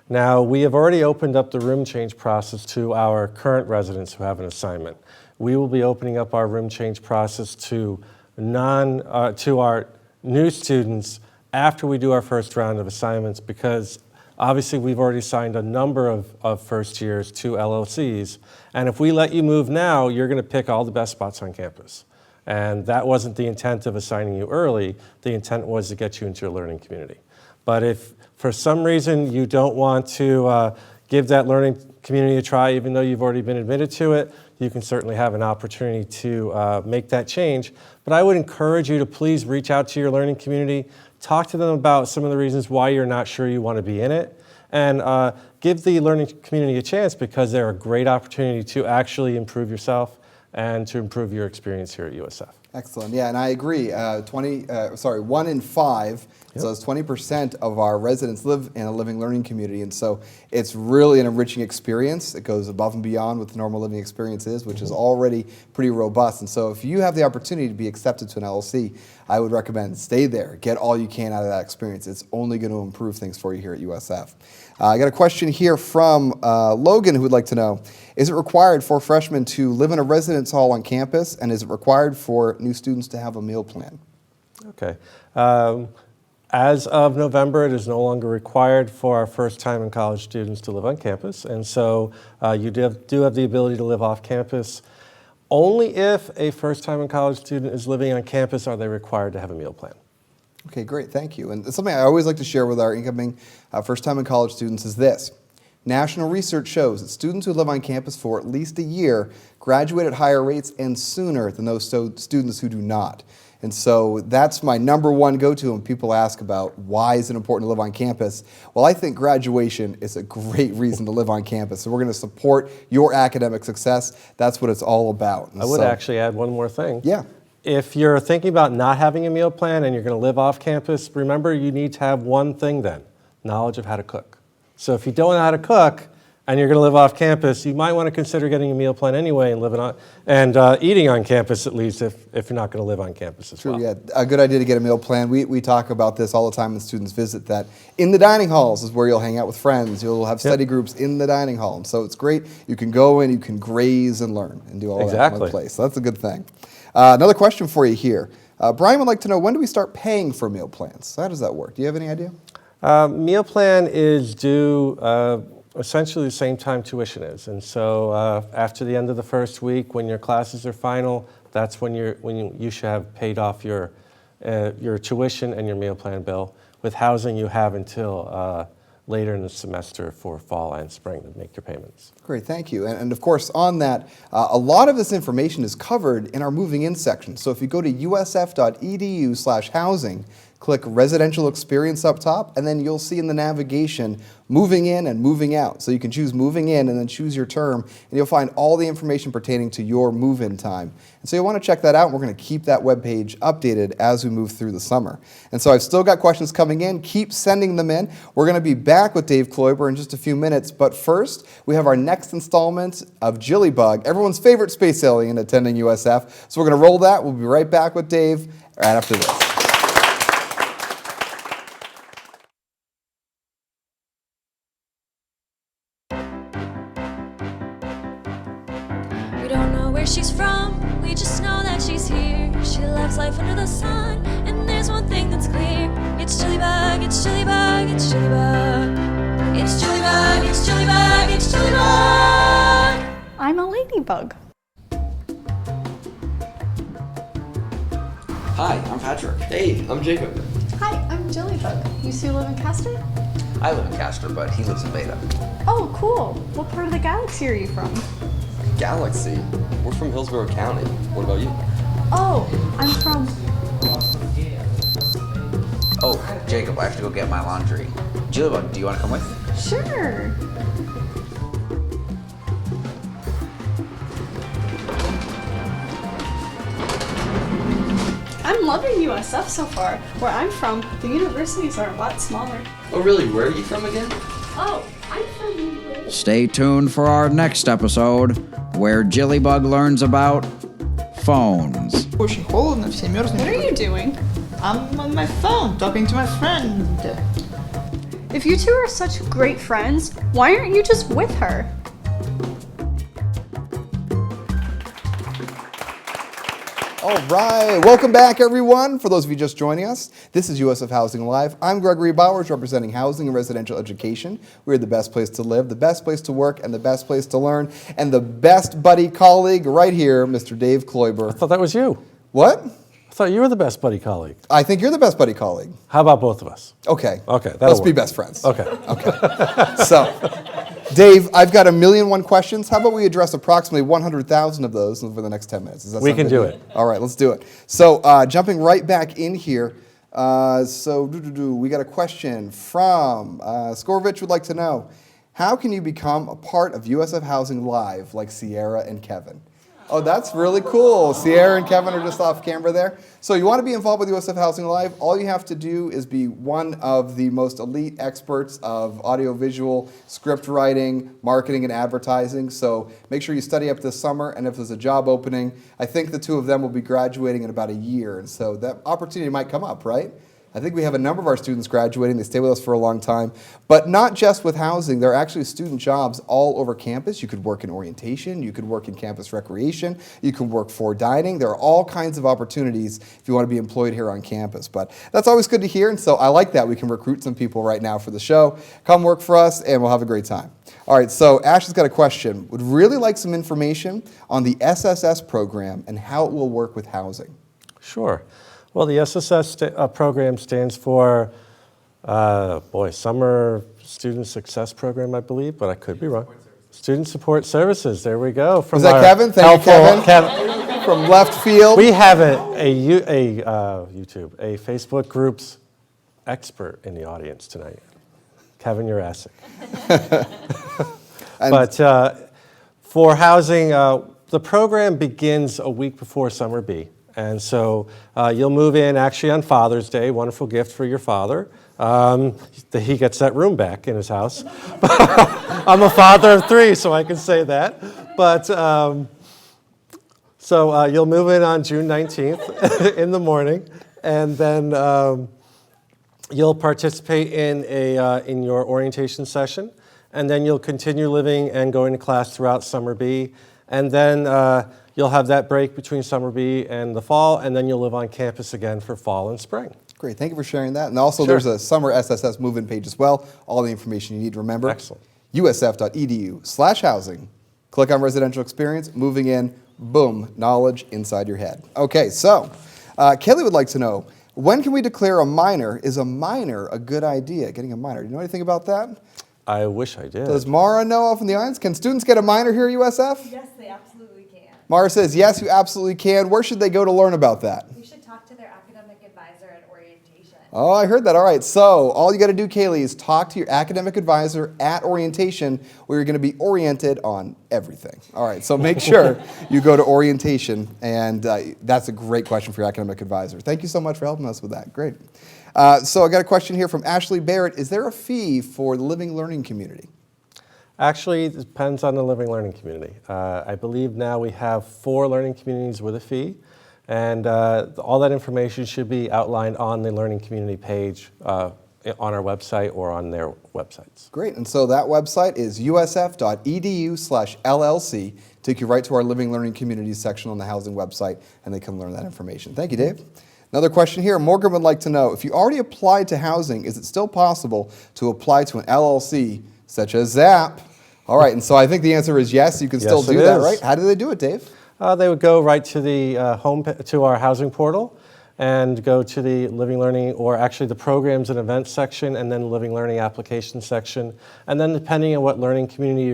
Now, we have already opened up the room change process to our current residents who have an assignment. We will be opening up our room change process to our new students after we do our first round of assignments, because obviously we've already signed a number of first years to LLCs, and if we let you move now, you're going to pick all the best spots on campus. And that wasn't the intent of assigning you early. The intent was to get you into a learning community. But if for some reason you don't want to give that learning community a try, even though you've already been admitted to it, you can certainly have an opportunity to make that change. But I would encourage you to please reach out to your learning community, talk to them about some of the reasons why you're not sure you want to be in it, and give the learning community a chance, because they're a great opportunity to actually improve yourself and to improve your experience here at USF. Excellent. Yeah, and I agree. 1 in 5, so it's 20% of our residents live in a living learning community, and so it's really an enriching experience. It goes above and beyond what the normal living experience is, which is already pretty robust. And so if you have the opportunity to be accepted to an LLC, I would recommend stay there. Get all you can out of that experience. It's only going to improve things for you here at USF. I got a question here from Logan, who would like to know, is it required for freshmen to live in a residence hall on campus, and is it required for new students to have a meal plan? Okay. As of November, it is no longer required for our first-time in college students to live on campus, and so you do have the ability to live off campus. Only if a first-time in college student is living on campus are they required to have a meal plan. Okay, great, thank you. And something I always like to share with our incoming first-time in college students is this. National research shows that students who live on campus for at least a year graduate at higher rates and sooner than those students who do not. And so that's my number one go-to when people ask about why is it important to live on campus. Well, I think graduation is a great reason to live on campus. So we're going to support your academic success. That's what it's all about. And I would actually add one more thing. Yeah. If you're thinking about not having a meal plan and you're going to live off campus, remember you need to have one thing then, knowledge of how to cook. So if you don't know how to cook and you're going to live off campus, you might want to consider getting a meal plan anyway and living on eating on campus at least if you're not going to live on campus as well. Yeah, a good idea to get a meal plan. We talk about this all the time when students visit, that in the dining halls is where you'll hang out with friends. You'll have study groups in the dining hall. And so it's great. You can go in, you can graze and learn and do all that in one place. So that's a good thing. Another question for you here. Brian would like to know, when do we start paying for meal plans? So how does that work? Do you have any idea? Meal plan is due essentially the same time tuition is. And so after the end of the first week, when your classes are final, that's when you should have paid off your tuition and your meal plan bill. With housing, you have until later in the semester for fall and spring to make your payments. Great, thank you. And of course, on that, a lot of this information is covered in our moving in section. So if you go to usf.edu/housing, click residential experience up top, and then you'll see in the navigation moving in and moving out. So you can choose moving in and then choose your term, and you'll find all the information pertaining to your move-in time. And so you'll want to check that out, and we're going to keep that webpage updated as we move through the summer. And so I've still got questions coming in. Keep sending them in. We're going to be back with Dave Kloiber in just a few minutes, but first, we have our next installment of Jillybug, everyone's favorite space alien attending USF. So we're going to roll that. We'll be right back with Dave right after this. We don't know where she's from, we just know that she's here. She loves life under the sun, and there's one thing that's clear. It's Jillybug, it's Jillybug, it's Jillybug. It's Jillybug, it's Jillybug, it's Jillybug. I'm a ladybug. Hi, I'm Patrick. Hey, I'm Jacob. Hi, I'm Jillybug. You two live in Castor? I live in Castor, but he lives in Beta. Oh, cool. What part of the galaxy are you from? Galaxy? We're from Hillsborough County. What about you? Oh, I'm from... Oh, Jacob, I have to go get my laundry. Jillybug, do you want to come with? Sure. I'm loving USF so far. Where I'm from, the universities are a lot smaller. Oh, really? Where are you from again? Oh, I'm from... Stay tuned for our next episode, where Jillybug learns about phones. Очень холодно, все мерзнут. What are you doing? I'm on my phone, talking to my friend. If you two are such great friends, why aren't you just with her? All right, welcome back everyone. For those of you just joining us, this is USF Housing Live. I'm Gregory Bowers, representing housing and residential education. We're the best place to live, the best place to work, and the best place to learn. And the best buddy colleague right here, Mr. Dave Kloiber. I thought that was you. What? I thought you were the best buddy colleague. I think you're the best buddy colleague. How about both of us? Okay. Okay, that'll Let's be work. best friends. Okay. Okay. So, Dave, I've got 1,000,001 questions. How about we address approximately 100,000 of those over the next 10 minutes? Does that We sound can good do to you? it. All right, let's do it. So, jumping right back in here. We got a question from Skorvich would like to know, how can you become a part of USF Housing Live like Sierra and Kevin? Oh, that's really cool. Sierra and Kevin are just off camera there. So you want to be involved with USF Housing Live, all you have to do is be one of the most elite experts of audiovisual, script writing, marketing, and advertising. So make sure you study up this summer, and if there's a job opening, I think the two of them will be graduating in about a year, and so that opportunity might come up, right? I think we have a number of our students graduating. They stay with us for a long time. But not just with housing. There are actually student jobs all over campus. You could work in orientation. You could work in campus recreation. You can work for dining. There are all kinds of opportunities if you want to be employed here on campus. But that's always good to hear, and so I like that. We can recruit some people right now for the show. Come work for us, and we'll have a great time. All right, so Ash has got a question. Would really like some information on the SSS program and how it will work with housing. Sure. Well, the SSS program stands for, Summer Student Success Program, I believe, but I could be wrong. Student Support Services, there we go. Is that Kevin? Thank you, Kevin. From left field. We have a Facebook group's expert in the audience tonight. Kevin Jurasik. But for housing, the program begins a week before Summer B. And so you'll move in actually on Father's Day, wonderful gift for your father. He gets that room back in his house. I'm a father of 3, so I can say that. But so you'll move in on June 19th in the morning, and then you'll participate in your orientation session, and then you'll continue living and going to class throughout Summer B, and then you'll have that break between Summer B and the fall, and then you'll live on campus again for fall and spring. Great, thank you for sharing that. And also there's a summer SSS move-in page as well. All the information you need to remember. Excellent. usf.edu/housing. Click on residential experience, moving in, boom, knowledge inside your head. Okay, so Kelly would like to know, when can we declare a minor? Is a minor a good idea, getting a minor? Do you know anything about that? I wish I did. Does Mara know off in the audience? Can students get a minor here at USF? Yes, they absolutely can. Mara says, yes, you absolutely can. Where should they go to learn about that? You should talk to their academic advisor at orientation. Oh, I heard that. All right. So all you got to do, Kaylee, is talk to your academic advisor at orientation, where you're going to be oriented on everything. All right. So make sure you go to orientation, and that's a great question for your academic advisor. Thank you so much for helping us with that. Great. So I got a question here from Ashley Barrett. Is there a fee for the Living Learning community? Actually, it depends on the Living Learning community. I believe now we have 4 learning communities with a fee, and all that information should be outlined on the learning community page on our website or on their websites. Great, and so that website is usf.edu/LLC. Take you right to our Living Learning Communities section on the housing website, and they can learn that information. Thank you, Dave. Another question here. Morgan would like to know, if you already applied to housing, is it still possible to apply to an LLC such as ZAP? All right, and so I think the answer is yes, you can still do that, right? How do they do it, Dave? They would go right to the to our housing portal and go to the Living Learning, or actually the programs and events section, and then the Living Learning application section. And then depending on what learning community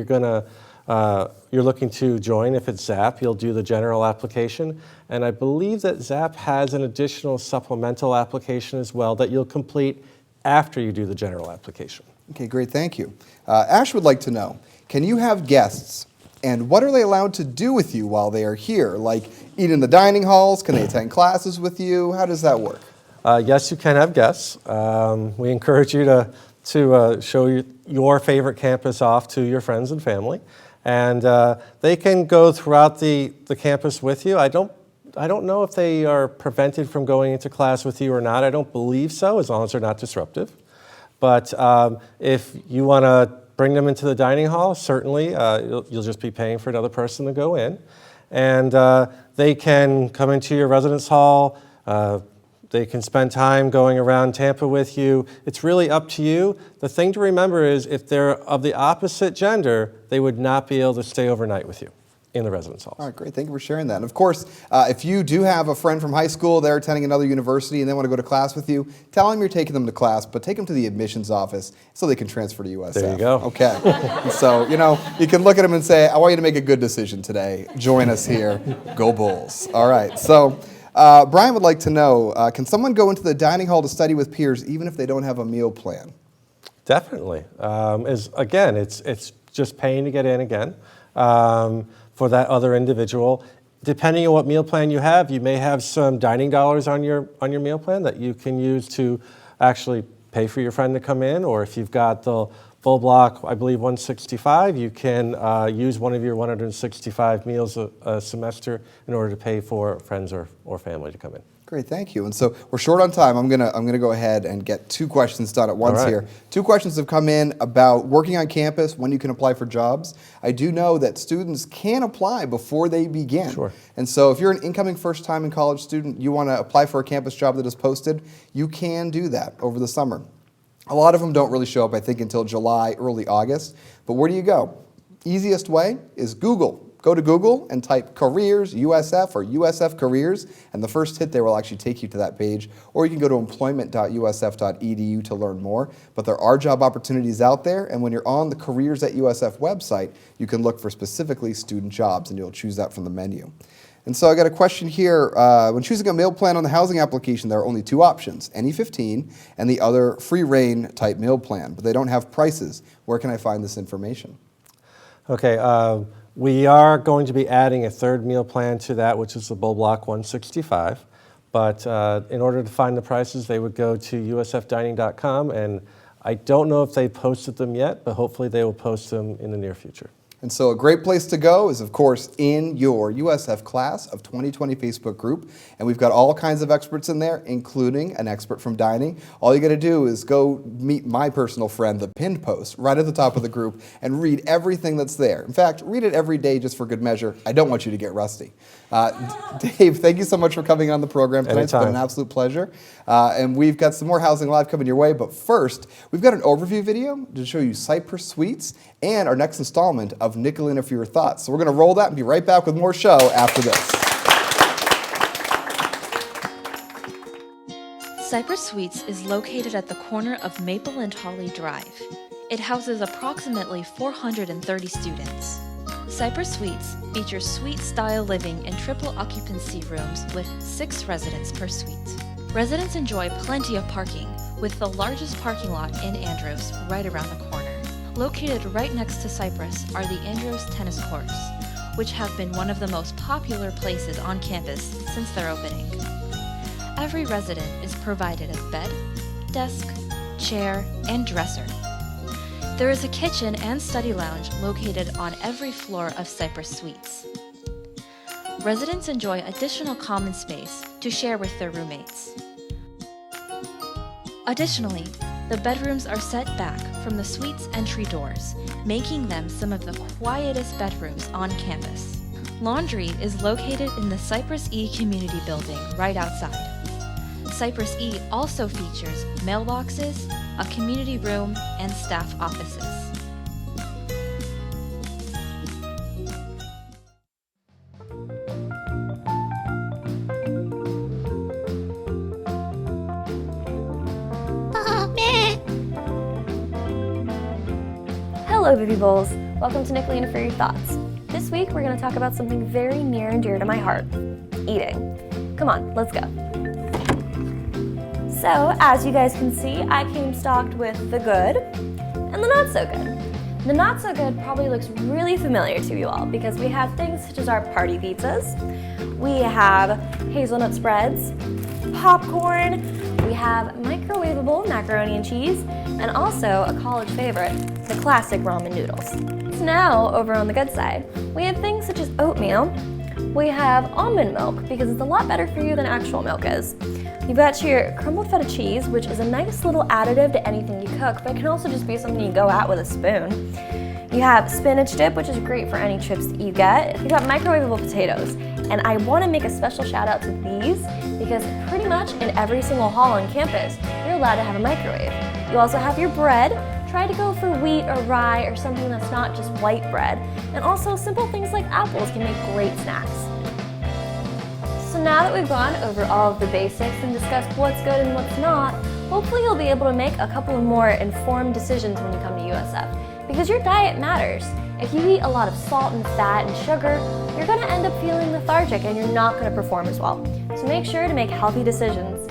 you're looking to join, if it's ZAP, you'll do the general application. And I believe that ZAP has an additional supplemental application as well that you'll complete after you do the general application. Okay, great, thank you. Ash would like to know, can you have guests, and what are they allowed to do with you while they are here? Like eat in the dining halls? Can they attend classes with you? How does that work? Yes, you can have guests. We encourage you to show your favorite campus off to your friends and family. And they can go throughout the campus with you. I don't know if they are prevented from going into class with you or not. I don't believe so, as long as they're not disruptive. But if you want to bring them into the dining hall, certainly you'll just be paying for another person to go in. And they can come into your residence hall. They can spend time going around Tampa with you. It's really up to you. The thing to remember is if they're of the opposite gender, they would not be able to stay overnight with you in the residence halls. All right, great. Thank you for sharing that. And of course, if you do have a friend from high school, they're attending another university and they want to go to class with you, tell them you're taking them to class, but take them to the admissions office so they can transfer to USF. There you go. Okay. And so, you can look at them and say, I want you to make a good decision today. Join us here. Go Bulls. All right. So, Brian would like to know, can someone go into the dining hall to study with peers even if they don't have a meal plan? Definitely. Again, it's just paying to get in again for that other individual. Depending on what meal plan you have, you may have some dining dollars on your meal plan that you can use to actually pay for your friend to come in, or if you've got the full block, I believe 165, you can use one of your 165 meals a semester in order to pay for friends or family to come in. Great, thank you. And so we're short on time. I'm gonna go ahead and get 2 questions done at once here. 2 questions have come in about working on campus, when you can apply for jobs. I do know that students can apply before they begin. Sure. And so if you're an incoming first-time in college student, you want to apply for a campus job that is posted, you can do that over the summer. A lot of them don't really show up, I think, until July, early August. But where do you go? Easiest way is Google. Go to Google and type careers, USF or USF careers, and the first hit there will actually take you to that page. Or you can go to employment.usf.edu to learn more. But there are job opportunities out there, and when you're on the Careers at USF website, you can look for specifically student jobs, and you'll choose that from the menu. And so I got a question here. When choosing a meal plan on the housing application, there are only 2 options, any 15 and the other free reign type meal plan, but they don't have prices. Where can I find this information? Okay, we are going to be adding a 3rd meal plan to that, which is the Bull Block 165. But in order to find the prices, they would go to usfdining.com, and I don't know if they posted them yet, but hopefully they will post them in the near future. And so a great place to go is, of course, in your USF Class of 2020 Facebook group. And we've got all kinds of experts in there, including an expert from dining. All you got to do is go meet my personal friend, the pinned post, right at the top of the group, and read everything that's there. In fact, read it every day just for good measure. I don't want you to get rusty. Dave, thank you so much for coming on the program tonight. It's been an absolute pleasure. And we've got some more Housing Live coming your way. But first, we've got an overview video to show you Cypress Suites and our next installment of Nicolina for Your Thoughts. So we're going to roll that and be right back with more show after this. Cypress Suites is located at the corner of Maple and Holly Drive. It houses approximately 430 students. Cypress Suites features suite-style living and triple occupancy rooms with 6 residents per suite. Residents enjoy plenty of parking, with the largest parking lot in Andros right around the corner. Located right next to Cypress are the Andros tennis courts, which have been one of the most popular places on campus since their opening. Every resident is provided a bed, desk, chair, and dresser. There is a kitchen and study lounge located on every floor of Cypress Suites. Residents enjoy additional common space to share with their roommates. Additionally, the bedrooms are set back from the suite's entry doors, making them some of the quietest bedrooms on campus. Laundry is located in the Cypress E Community Building right outside. Cypress E also features mailboxes, a community room, and staff offices. Hello, Baby Bulls. Welcome to Nicolina for Your Thoughts. This week, we're going to talk about something very near and dear to my heart, eating. Come on, let's go. So, as you guys can see, I came stocked with the good and the not so good. The not so good probably looks really familiar to you all because we have things such as our party pizzas, we have hazelnut spreads, popcorn, We have microwavable macaroni and cheese, and also a college favorite, the classic ramen noodles. So now, over on the good side, we have things such as oatmeal. We have almond milk, because it's a lot better for you than actual milk is. You've got your crumbled feta cheese, which is a nice little additive to anything you cook, but it can also just be something you go at with a spoon. You have spinach dip, which is great for any chips that you get. You've got microwavable potatoes, and I want to make a special shout out to these because pretty much in every single hall on campus, you're allowed to have a microwave. You also have your bread. Try to go for wheat or rye or something that's not just white bread. And also simple things like apples can make great snacks. So now that we've gone over all of the basics and discussed what's good and what's not, hopefully you'll be able to make a couple of more informed decisions when you come to USF. Because your diet matters. If you eat a lot of salt and fat and sugar, you're going to end up feeling lethargic and you're not going to perform as well. So make sure to make healthy decisions.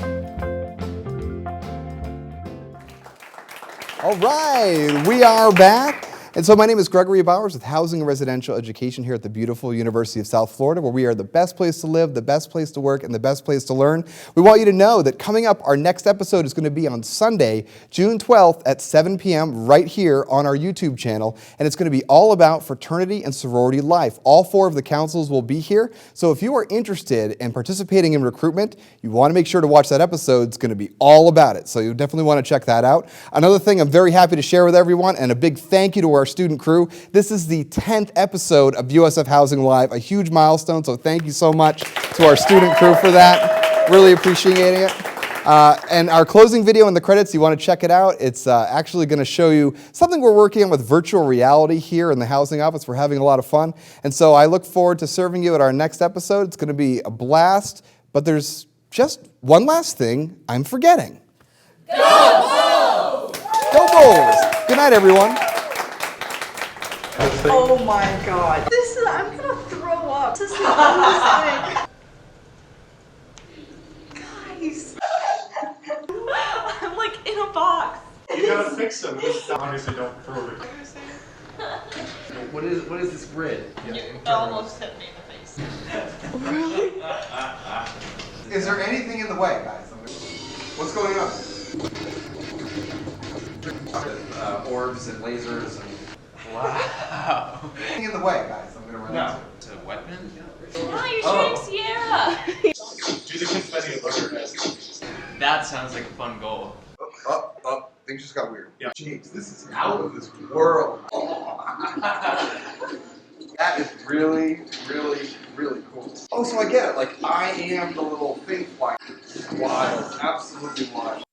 All right, we are back. And so my name is Gregory Bowers with Housing and Residential Education here at the beautiful University of South Florida, where we are the best place to live, the best place to work, and the best place to learn. We want you to know that coming up, our next episode is going to be on Sunday, June 12th at 7 p.m. right here on our YouTube channel. And it's going to be all about fraternity and sorority life. All 4 of the councils will be here. So if you are interested in participating in recruitment, you want to make sure to watch that episode. It's going to be all about it. So you definitely want to check that out. Another thing I'm very happy to share with everyone, and a big thank you to our student crew. This is the 10th episode of USF Housing Live, a huge milestone, so thank you so much to our student crew for that. Really appreciating it. And our closing video in the credits, you want to check it out. It's actually going to show you something we're working on with virtual reality here in the Housing Office. We're having a lot of fun. And so I look forward to serving you at our next episode. It's going to be a blast, but there's just one last thing I'm forgetting. Go Bulls! Go Bulls! Good night, everyone. Oh my god. I'm gonna throw up. This is the dumbest thing. Guys. I'm like in a box. You gotta fix them. This obviously don't prove it. What is this grid? You almost hit me in the face. Really? Is there anything in the way, guys? What's going on? Orbs and lasers and... Wow. Anything in the way, guys? I'm gonna run into. It's a weapon? No, you're shooting Sierra. Do the confetti and look at her head. That sounds like a fun goal. Things just got weird. Yeah. Jeez, this is out of this world. That is really, really, really cool. Oh, so I get it. Like, I am the little thing flying. Wild. Absolutely wild.